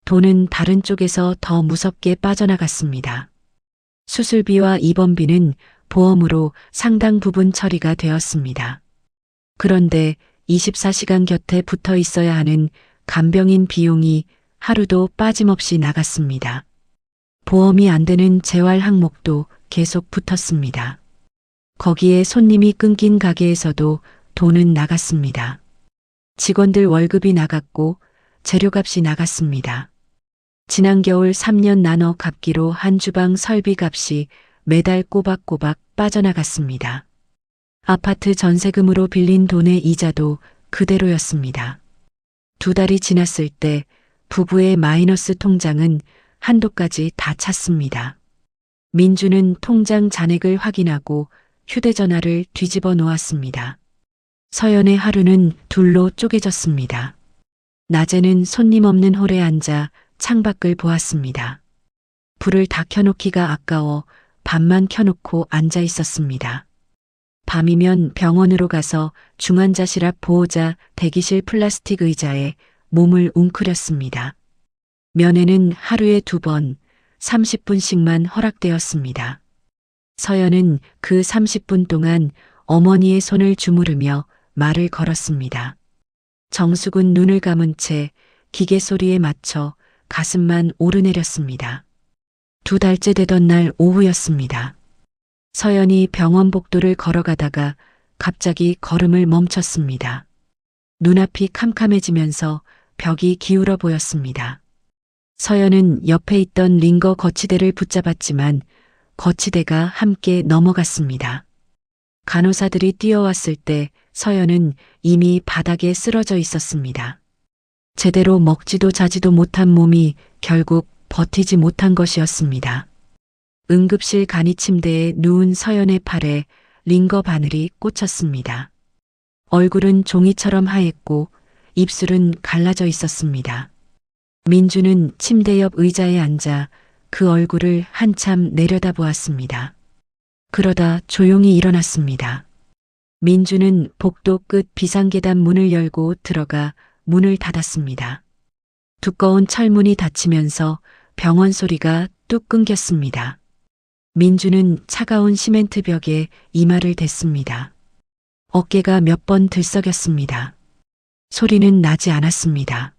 돈은 다른 쪽에서 더 무섭게 빠져나갔습니다. 수술비와 입원비는 보험으로 상당 부분 처리가 되었습니다. 그런데 24시간 곁에 붙어 있어야 하는 간병인 비용이 하루도 빠짐없이 나갔습니다. 보험이 안 되는 재활 항목도 계속 붙었습니다. 거기에 손님이 끊긴 가게에서도 돈은 나갔습니다. 직원들 월급이 나갔고 재료값이 나갔습니다. 지난 겨울 3년 나눠 갚기로 한 주방 설비 값이 매달 꼬박꼬박 빠져나갔습니다. 아파트 전세금으로 빌린 돈의 이자도 그대로였습니다. 2달이 지났을 때 부부의 마이너스 통장은 한도까지 다 찼습니다. 민주는 통장 잔액을 확인하고 휴대전화를 뒤집어 놓았습니다. 서연의 하루는 둘로 쪼개졌습니다. 낮에는 손님 없는 홀에 앉아 창밖을 보았습니다. 불을 다 켜놓기가 아까워 밤만 켜놓고 앉아 있었습니다. 밤이면 병원으로 가서 중환자실 앞 보호자 대기실 플라스틱 의자에 몸을 웅크렸습니다. 면회는 하루에 2번, 30분씩만 허락되었습니다. 서연은 그 30분 동안 어머니의 손을 주무르며 말을 걸었습니다. 정숙은 눈을 감은 채 기계 소리에 맞춰 가슴만 오르내렸습니다. 2달째 되던 날 오후였습니다. 서연이 병원 복도를 걸어가다가 갑자기 걸음을 멈췄습니다. 눈앞이 캄캄해지면서 벽이 기울어 보였습니다. 서연은 옆에 있던 링거 거치대를 붙잡았지만 거치대가 함께 넘어갔습니다. 간호사들이 뛰어왔을 때 서연은 이미 바닥에 쓰러져 있었습니다. 제대로 먹지도 자지도 못한 몸이 결국 버티지 못한 것이었습니다. 응급실 간이 침대에 누운 서연의 팔에 링거 바늘이 꽂혔습니다. 얼굴은 종이처럼 하얗고 입술은 갈라져 있었습니다. 민주는 침대 옆 의자에 앉아 그 얼굴을 한참 내려다보았습니다. 그러다 조용히 일어났습니다. 민주는 복도 끝 비상계단 문을 열고 들어가 문을 닫았습니다. 두꺼운 철문이 닫히면서 병원 소리가 뚝 끊겼습니다. 민주는 차가운 시멘트 벽에 이마를 댔습니다. 어깨가 몇 번 들썩였습니다. 소리는 나지 않았습니다.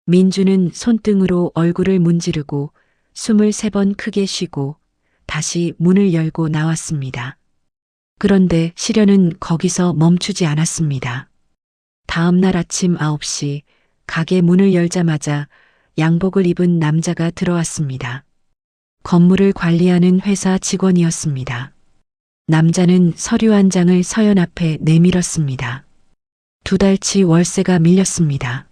민주는 손등으로 얼굴을 문지르고 23번 크게 쉬고 다시 문을 열고 나왔습니다. 그런데 시련은 거기서 멈추지 않았습니다. 다음 날 아침 9시 가게 문을 열자마자 양복을 입은 남자가 들어왔습니다. 건물을 관리하는 회사 직원이었습니다. 남자는 서류 한 장을 서연 앞에 내밀었습니다. 2달치 월세가 밀렸습니다.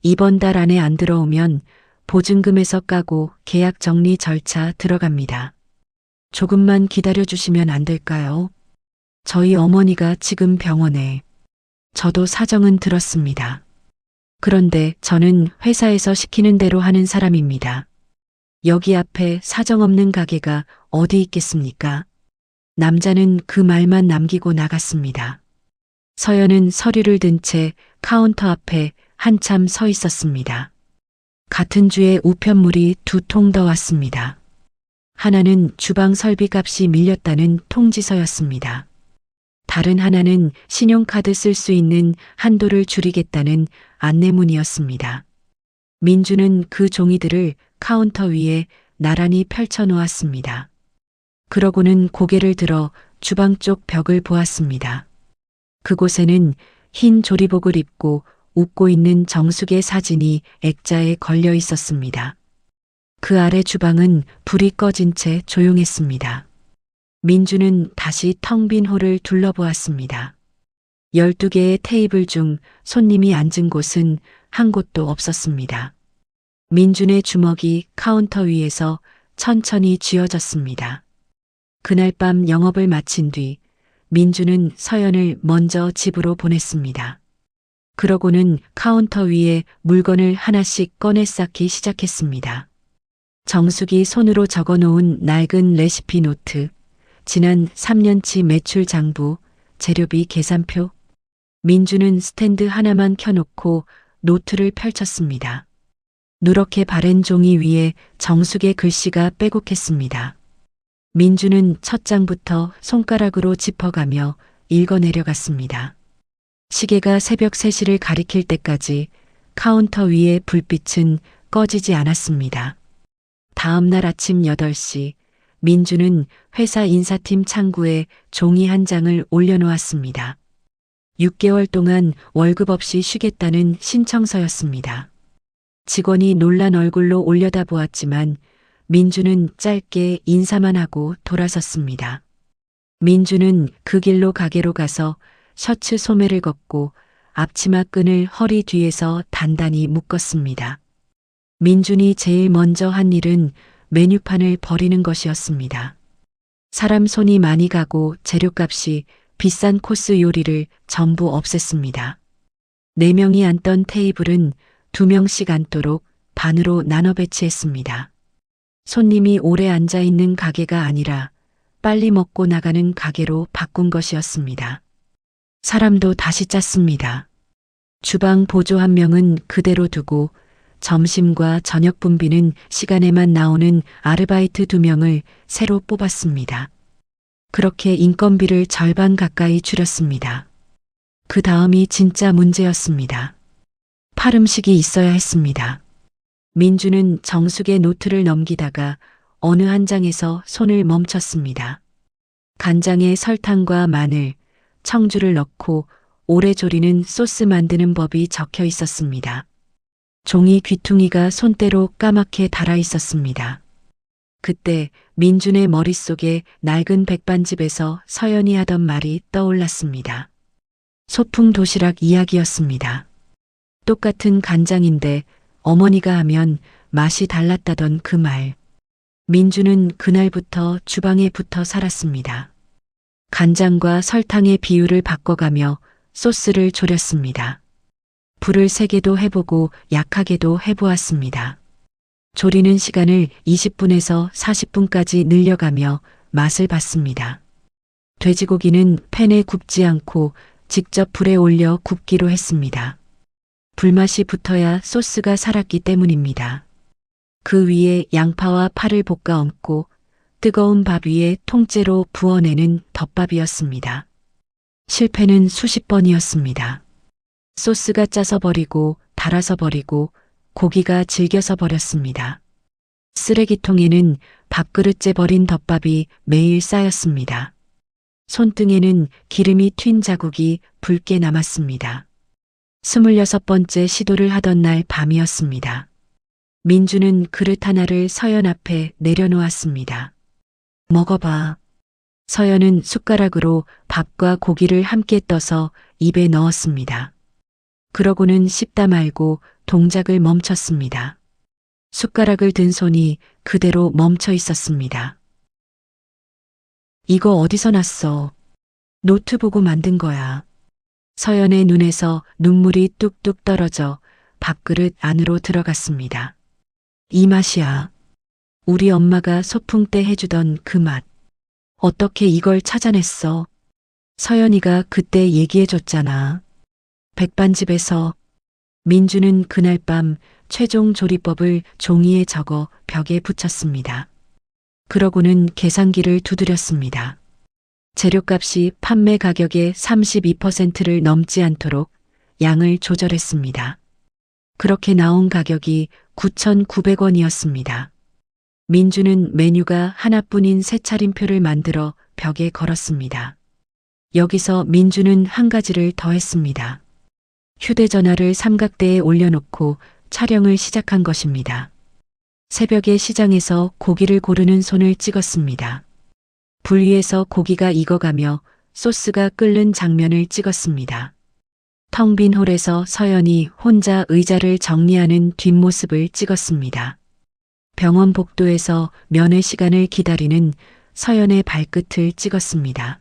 이번 달 안에 안 들어오면 보증금에서 까고 계약 정리 절차 들어갑니다. 조금만 기다려 주시면 안 될까요? 저희 어머니가 지금 병원에. 저도 사정은 들었습니다. 그런데 저는 회사에서 시키는 대로 하는 사람입니다. 여기 앞에 사정없는 가게가 어디 있겠습니까? 남자는 그 말만 남기고 나갔습니다. 서연은 서류를 든 채 카운터 앞에 한참 서 있었습니다. 같은 주에 우편물이 2통 더 왔습니다. 하나는 주방 설비 값이 밀렸다는 통지서였습니다. 다른 하나는 신용카드 쓸 수 있는 한도를 줄이겠다는 안내문이었습니다. 민주는 그 종이들을 카운터 위에 나란히 펼쳐 놓았습니다. 그러고는 고개를 들어 주방 쪽 벽을 보았습니다. 그곳에는 흰 조리복을 입고 웃고 있는 정숙의 사진이 액자에 걸려 있었습니다. 그 아래 주방은 불이 꺼진 채 조용했습니다. 민주는 다시 텅 빈 홀을 둘러보았습니다. 12개의 테이블 중 손님이 앉은 곳은 한 곳도 없었습니다. 민준의 주먹이 카운터 위에서 천천히 쥐어졌습니다. 그날 밤 영업을 마친 뒤 민주는 서연을 먼저 집으로 보냈습니다. 그러고는 카운터 위에 물건을 하나씩 꺼내 쌓기 시작했습니다. 정숙이 손으로 적어놓은 낡은 레시피 노트, 지난 3년치 매출 장부, 재료비 계산표. 민주는 스탠드 하나만 켜놓고 노트를 펼쳤습니다. 누렇게 바랜 종이 위에 정숙의 글씨가 빼곡했습니다. 민주는 첫 장부터 손가락으로 짚어가며 읽어내려갔습니다. 시계가 새벽 3시를 가리킬 때까지 카운터 위의 불빛은 꺼지지 않았습니다. 다음 날 아침 8시 민주는 회사 인사팀 창구에 종이 한 장을 올려놓았습니다. 6개월 동안 월급 없이 쉬겠다는 신청서였습니다. 직원이 놀란 얼굴로 올려다보았지만 민주는 짧게 인사만 하고 돌아섰습니다. 민주는 그 길로 가게로 가서 셔츠 소매를 걷고 앞치마 끈을 허리 뒤에서 단단히 묶었습니다. 민준이 제일 먼저 한 일은 메뉴판을 버리는 것이었습니다. 사람 손이 많이 가고 재료값이 비싼 코스 요리를 전부 없앴습니다. 4명이 앉던 테이블은 2명씩 앉도록 반으로 나눠 배치했습니다. 손님이 오래 앉아 있는 가게가 아니라 빨리 먹고 나가는 가게로 바꾼 것이었습니다. 사람도 다시 짰습니다. 주방 보조 1명은 그대로 두고 점심과 저녁 분비는 시간에만 나오는 아르바이트 2명을 새로 뽑았습니다. 그렇게 인건비를 절반 가까이 줄였습니다. 그 다음이 진짜 문제였습니다. 팔음식이 있어야 했습니다. 민주는 정숙의 노트를 넘기다가 어느 한 장에서 손을 멈췄습니다. 간장에 설탕과 마늘, 청주를 넣고 오래 졸이는 소스 만드는 법이 적혀 있었습니다. 종이 귀퉁이가 손때로 까맣게 달아 있었습니다. 그때 민준의 머릿속에 낡은 백반집에서 서연이 하던 말이 떠올랐습니다. 소풍 도시락 이야기였습니다. 똑같은 간장인데 어머니가 하면 맛이 달랐다던 그 말. 민주는 그날부터 주방에 붙어 살았습니다. 간장과 설탕의 비율을 바꿔가며 소스를 졸였습니다. 불을 세게도 해보고 약하게도 해보았습니다. 조리는 시간을 20분에서 40분까지 늘려가며 맛을 봤습니다. 돼지고기는 팬에 굽지 않고 직접 불에 올려 굽기로 했습니다. 불맛이 붙어야 소스가 살았기 때문입니다. 그 위에 양파와 파를 볶아 얹고 뜨거운 밥 위에 통째로 부어내는 덮밥이었습니다. 실패는 수십 번이었습니다. 소스가 짜서 버리고 달아서 버리고 고기가 질겨서 버렸습니다. 쓰레기통에는 밥그릇째 버린 덮밥이 매일 쌓였습니다. 손등에는 기름이 튄 자국이 붉게 남았습니다. 26번째 시도를 하던 날 밤이었습니다. 민주는 그릇 하나를 서연 앞에 내려놓았습니다. 먹어봐. 서연은 숟가락으로 밥과 고기를 함께 떠서 입에 넣었습니다. 그러고는 씹다 말고 동작을 멈췄습니다. 숟가락을 든 손이 그대로 멈춰 있었습니다. 이거 어디서 났어? 노트 보고 만든 거야. 서연의 눈에서 눈물이 뚝뚝 떨어져 밥그릇 안으로 들어갔습니다. 이 맛이야. 우리 엄마가 소풍 때 해주던 그 맛. 어떻게 이걸 찾아냈어? 서연이가 그때 얘기해줬잖아. 백반집에서. 민주는 그날 밤 최종 조리법을 종이에 적어 벽에 붙였습니다. 그러고는 계산기를 두드렸습니다. 재료값이 판매 가격의 32%를 넘지 않도록 양을 조절했습니다. 그렇게 나온 가격이 9,900원이었습니다. 민주는 메뉴가 하나뿐인 새 차림표를 만들어 벽에 걸었습니다. 여기서 민주는 한 가지를 더했습니다. 휴대전화를 삼각대에 올려놓고 촬영을 시작한 것입니다. 새벽에 시장에서 고기를 고르는 손을 찍었습니다. 불 위에서 고기가 익어가며 소스가 끓는 장면을 찍었습니다. 텅 빈 홀에서 서연이 혼자 의자를 정리하는 뒷모습을 찍었습니다. 병원 복도에서 면회 시간을 기다리는 서연의 발끝을 찍었습니다.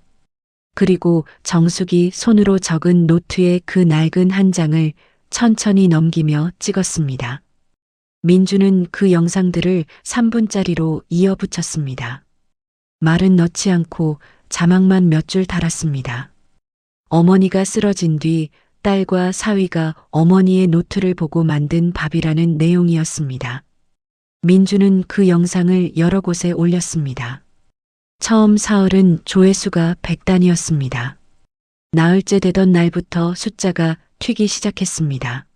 그리고 정숙이 손으로 적은 노트의 그 낡은 한 장을 천천히 넘기며 찍었습니다. 민주는 그 영상들을 3분짜리로 이어붙였습니다. 말은 넣지 않고 자막만 몇 줄 달았습니다. 어머니가 쓰러진 뒤 딸과 사위가 어머니의 노트를 보고 만든 밥이라는 내용이었습니다. 민주는 그 영상을 여러 곳에 올렸습니다. 처음 사흘은 조회수가 100단이었습니다. 나흘째 되던 날부터 숫자가 튀기 시작했습니다.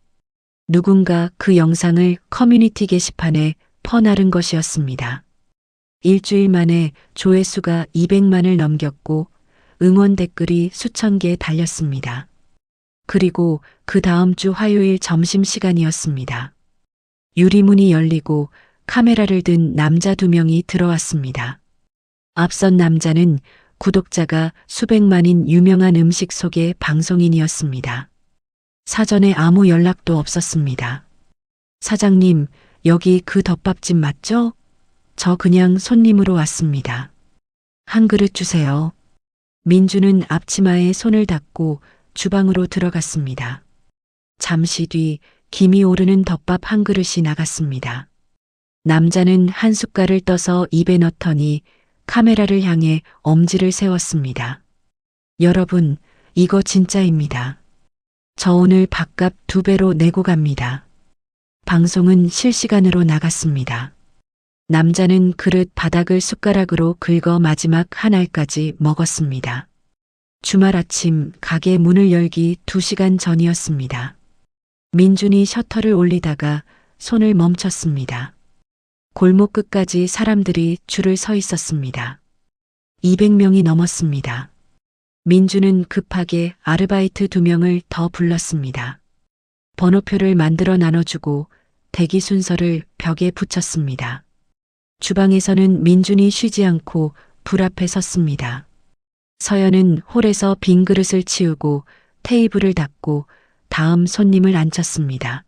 누군가 그 영상을 커뮤니티 게시판에 퍼나른 것이었습니다. 일주일 만에 조회수가 200만을 넘겼고 응원 댓글이 수천 개 달렸습니다. 그리고 그 다음 주 화요일 점심시간이었습니다. 유리문이 열리고 카메라를 든 남자 2명이 들어왔습니다. 앞선 남자는 구독자가 수백만인 유명한 음식 소개 방송인이었습니다. 사전에 아무 연락도 없었습니다. 사장님, 여기 그 덮밥집 맞죠? 저 그냥 손님으로 왔습니다. 한 그릇 주세요. 민주는 앞치마에 손을 닦고 주방으로 들어갔습니다. 잠시 뒤 김이 오르는 덮밥 한 그릇이 나갔습니다. 남자는 한 숟갈을 떠서 입에 넣더니 카메라를 향해 엄지를 세웠습니다. 여러분, 이거 진짜입니다. 저 오늘 밥값 2배로 내고 갑니다. 방송은 실시간으로 나갔습니다. 남자는 그릇 바닥을 숟가락으로 긁어 마지막 한 알까지 먹었습니다. 주말 아침 가게 문을 열기 2시간 전이었습니다. 민준이 셔터를 올리다가 손을 멈췄습니다. 골목 끝까지 사람들이 줄을 서 있었습니다. 200명이 넘었습니다. 민주는 급하게 아르바이트 2명을 더 불렀습니다. 번호표를 만들어 나눠주고 대기 순서를 벽에 붙였습니다. 주방에서는 민준이 쉬지 않고 불 앞에 섰습니다. 서연은 홀에서 빈 그릇을 치우고 테이블을 닦고 다음 손님을 앉혔습니다.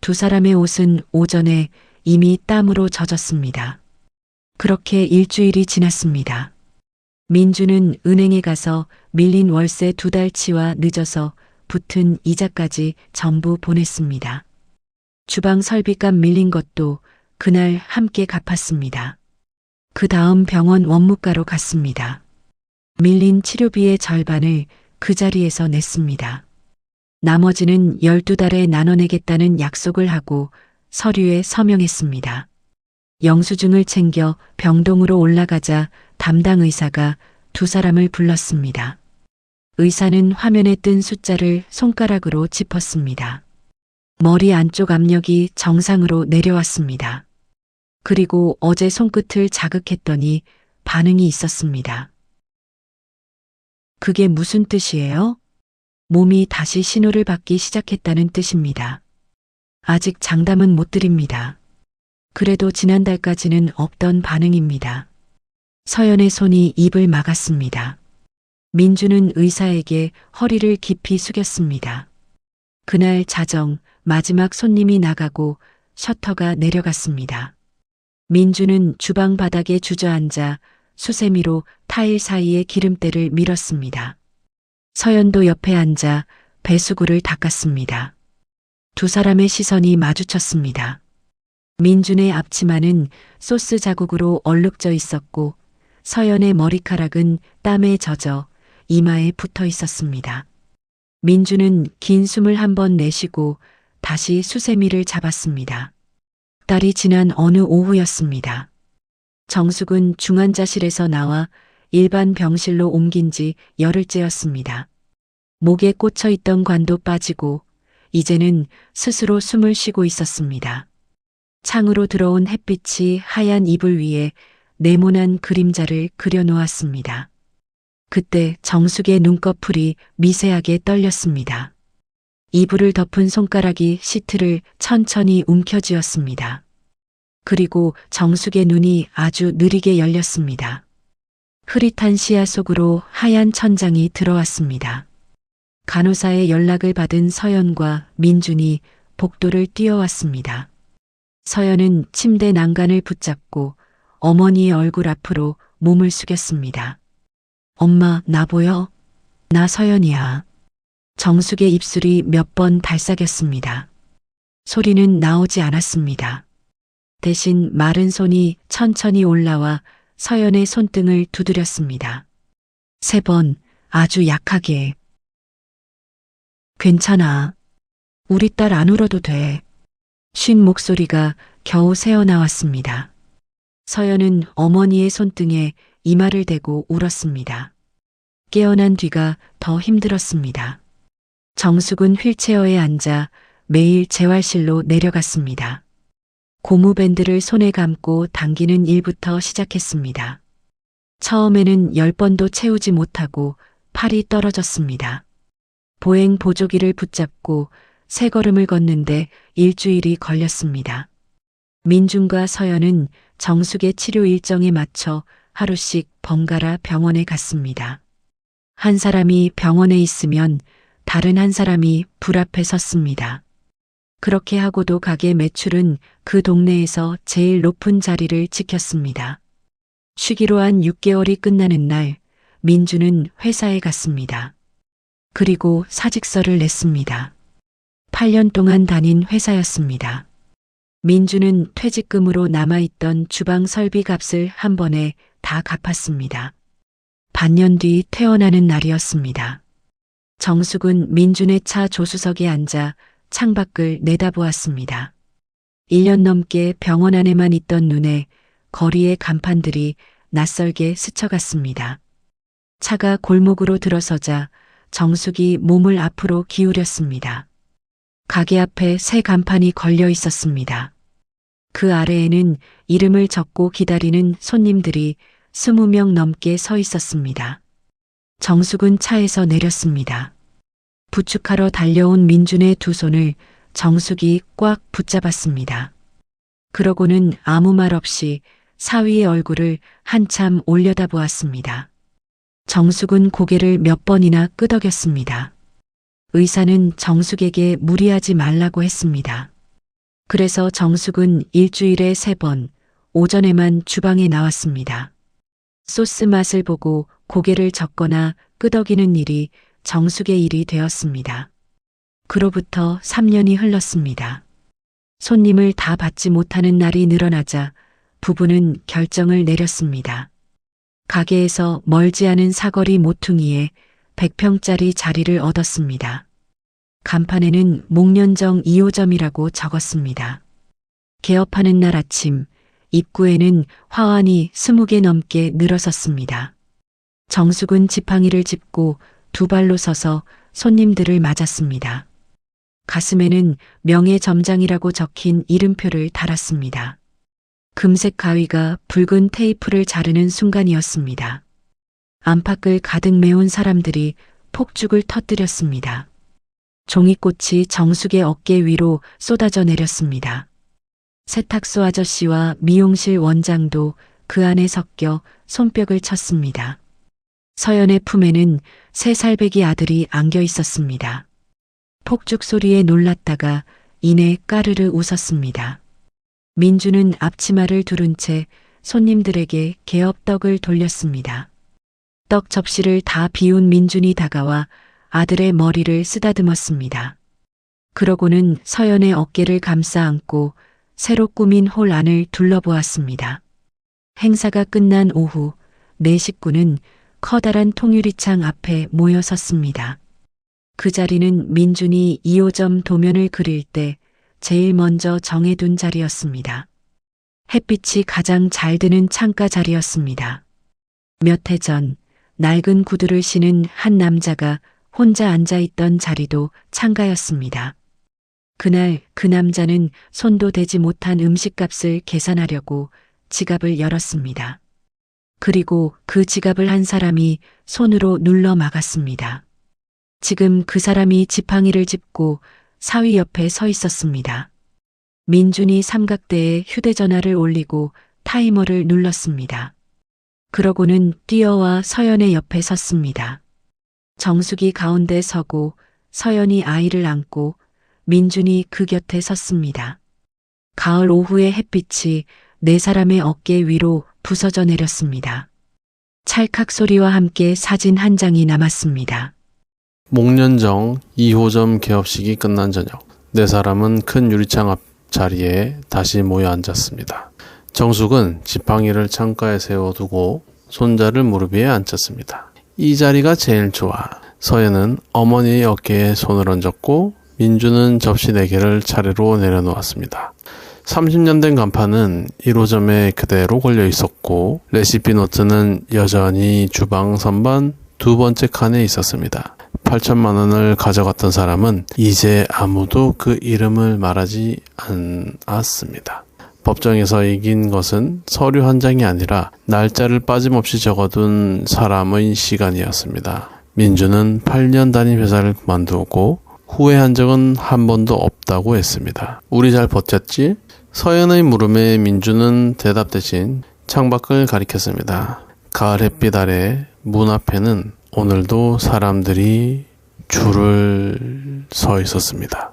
두 사람의 옷은 오전에 이미 땀으로 젖었습니다. 그렇게 일주일이 지났습니다. 민주는 은행에 가서 밀린 월세 2달치와 늦어서 붙은 이자까지 전부 보냈습니다. 주방 설비값 밀린 것도 그날 함께 갚았습니다. 그 다음 병원 원무과로 갔습니다. 밀린 치료비의 절반을 그 자리에서 냈습니다. 나머지는 12달에 나눠내겠다는 약속을 하고 서류에 서명했습니다. 영수증을 챙겨 병동으로 올라가자 담당 의사가 두 사람을 불렀습니다. 의사는 화면에 뜬 숫자를 손가락으로 짚었습니다. 머리 안쪽 압력이 정상으로 내려왔습니다. 그리고 어제 손끝을 자극했더니 반응이 있었습니다. 그게 무슨 뜻이에요? 몸이 다시 신호를 받기 시작했다는 뜻입니다. 아직 장담은 못 드립니다. 그래도 지난달까지는 없던 반응입니다. 서연의 손이 입을 막았습니다. 민주는 의사에게 허리를 깊이 숙였습니다. 그날 자정 마지막 손님이 나가고 셔터가 내려갔습니다. 민주는 주방 바닥에 주저앉아 수세미로 타일 사이에 기름때를 밀었습니다. 서연도 옆에 앉아 배수구를 닦았습니다. 두 사람의 시선이 마주쳤습니다. 민준의 앞치마는 소스 자국으로 얼룩져 있었고 서연의 머리카락은 땀에 젖어 이마에 붙어 있었습니다. 민주는 긴 숨을 한번 내쉬고 다시 수세미를 잡았습니다. 달이 지난 어느 오후였습니다. 정숙은 중환자실에서 나와 일반 병실로 옮긴 지 열흘째였습니다. 목에 꽂혀 있던 관도 빠지고 이제는 스스로 숨을 쉬고 있었습니다. 창으로 들어온 햇빛이 하얀 이불 위에 네모난 그림자를 그려놓았습니다. 그때 정숙의 눈꺼풀이 미세하게 떨렸습니다. 이불을 덮은 손가락이 시트를 천천히 움켜쥐었습니다. 그리고 정숙의 눈이 아주 느리게 열렸습니다. 흐릿한 시야 속으로 하얀 천장이 들어왔습니다. 간호사의 연락을 받은 서연과 민준이 복도를 뛰어왔습니다. 서연은 침대 난간을 붙잡고 어머니의 얼굴 앞으로 몸을 숙였습니다. 엄마, 나 보여? 나 서연이야. 정숙의 입술이 몇 번 달싹였습니다. 소리는 나오지 않았습니다. 대신 마른 손이 천천히 올라와 서연의 손등을 두드렸습니다. 3번, 아주 약하게. 괜찮아. 우리 딸 안 울어도 돼. 쉰 목소리가 겨우 새어나왔습니다. 서연은 어머니의 손등에 이마를 대고 울었습니다. 깨어난 뒤가 더 힘들었습니다. 정숙은 휠체어에 앉아 매일 재활실로 내려갔습니다. 고무밴드를 손에 감고 당기는 일부터 시작했습니다. 처음에는 10번도 채우지 못하고 팔이 떨어졌습니다. 보행 보조기를 붙잡고 세 걸음을 걷는데 일주일이 걸렸습니다. 민준과 서연은 정숙의 치료 일정에 맞춰 하루씩 번갈아 병원에 갔습니다. 한 사람이 병원에 있으면 다른 한 사람이 불 앞에 섰습니다. 그렇게 하고도 가게 매출은 그 동네에서 제일 높은 자리를 지켰습니다. 쉬기로 한 6개월이 끝나는 날, 민주는 회사에 갔습니다. 그리고 사직서를 냈습니다. 8년 동안 다닌 회사였습니다. 민주는 퇴직금으로 남아있던 주방 설비 값을 한 번에 다 갚았습니다. 반년 뒤 퇴원하는 날이었습니다. 정숙은 민준의 차 조수석에 앉아 창밖을 내다보았습니다. 1년 넘게 병원 안에만 있던 눈에 거리의 간판들이 낯설게 스쳐갔습니다. 차가 골목으로 들어서자 정숙이 몸을 앞으로 기울였습니다. 가게 앞에 새 간판이 걸려 있었습니다. 그 아래에는 이름을 적고 기다리는 손님들이 20명 넘게 서 있었습니다. 정숙은 차에서 내렸습니다. 부축하러 달려온 민준의 두 손을 정숙이 꽉 붙잡았습니다. 그러고는 아무 말 없이 사위의 얼굴을 한참 올려다보았습니다. 정숙은 고개를 몇 번이나 끄덕였습니다. 의사는 정숙에게 무리하지 말라고 했습니다. 그래서 정숙은 일주일에 3번, 오전에만 주방에 나왔습니다. 소스 맛을 보고 고개를 젓거나 끄덕이는 일이 정숙의 일이 되었습니다. 그로부터 3년이 흘렀습니다. 손님을 다 받지 못하는 날이 늘어나자 부부는 결정을 내렸습니다. 가게에서 멀지 않은 사거리 모퉁이에 100평짜리 자리를 얻었습니다. 간판에는 목련정 2호점이라고 적었습니다. 개업하는 날 아침, 입구에는 화환이 20개 넘게 늘어섰습니다. 정숙은 지팡이를 짚고 두 발로 서서 손님들을 맞았습니다. 가슴에는 명예점장이라고 적힌 이름표를 달았습니다. 금색 가위가 붉은 테이프를 자르는 순간이었습니다. 안팎을 가득 메운 사람들이 폭죽을 터뜨렸습니다. 종이꽃이 정숙의 어깨 위로 쏟아져 내렸습니다. 세탁소 아저씨와 미용실 원장도 그 안에 섞여 손뼉을 쳤습니다. 서연의 품에는 3살배기 아들이 안겨 있었습니다. 폭죽 소리에 놀랐다가 이내 까르르 웃었습니다. 민주는 앞치마를 두른 채 손님들에게 개업떡을 돌렸습니다. 떡 접시를 다 비운 민준이 다가와 아들의 머리를 쓰다듬었습니다. 그러고는 서연의 어깨를 감싸 안고 새로 꾸민 홀 안을 둘러보았습니다. 행사가 끝난 오후 4식구는 커다란 통유리창 앞에 모여 섰습니다. 그 자리는 민준이 2호점 도면을 그릴 때 제일 먼저 정해둔 자리였습니다. 햇빛이 가장 잘 드는 창가 자리였습니다. 몇 해 전 낡은 구두를 신은 한 남자가 혼자 앉아 있던 자리도 창가였습니다. 그날 그 남자는 손도 대지 못한 음식값을 계산하려고 지갑을 열었습니다. 그리고 그 지갑을 한 사람이 손으로 눌러 막았습니다. 지금 그 사람이 지팡이를 짚고 사위 옆에 서 있었습니다. 민준이 삼각대에 휴대전화를 올리고 타이머를 눌렀습니다. 그러고는 뛰어와 서연의 옆에 섰습니다. 정숙이 가운데 서고 서연이 아이를 안고 민준이 그 곁에 섰습니다. 가을 오후의 햇빛이 4사람의 어깨 위로 부서져 내렸습니다. 찰칵 소리와 함께 사진 한 장이 남았습니다. 목련정 2호점 개업식이 끝난 저녁, 4사람은 큰 유리창 앞 자리에 다시 모여 앉았습니다. 정숙은 지팡이를 창가에 세워두고 손자를 무릎 위에 앉혔습니다. 이 자리가 제일 좋아. 서연은 어머니의 어깨에 손을 얹었고 민주는 접시 4개를 차례로 내려놓았습니다. 30년 된 간판은 1호점에 그대로 걸려 있었고 레시피 노트는 여전히 주방 선반 2번째 칸에 있었습니다. 8천만 원을 가져갔던 사람은 이제 아무도 그 이름을 말하지 않았습니다. 법정에서 이긴 것은 서류 한 장이 아니라 날짜를 빠짐없이 적어둔 사람의 시간이었습니다. 민주는 8년 다닌 회사를 그만두고 후회한 적은 한 번도 없다고 했습니다. 우리 잘 버텼지? 서연의 물음에 민주는 대답 대신 창밖을 가리켰습니다. 가을 햇빛 아래 문 앞에는 오늘도 사람들이 줄을 서 있었습니다.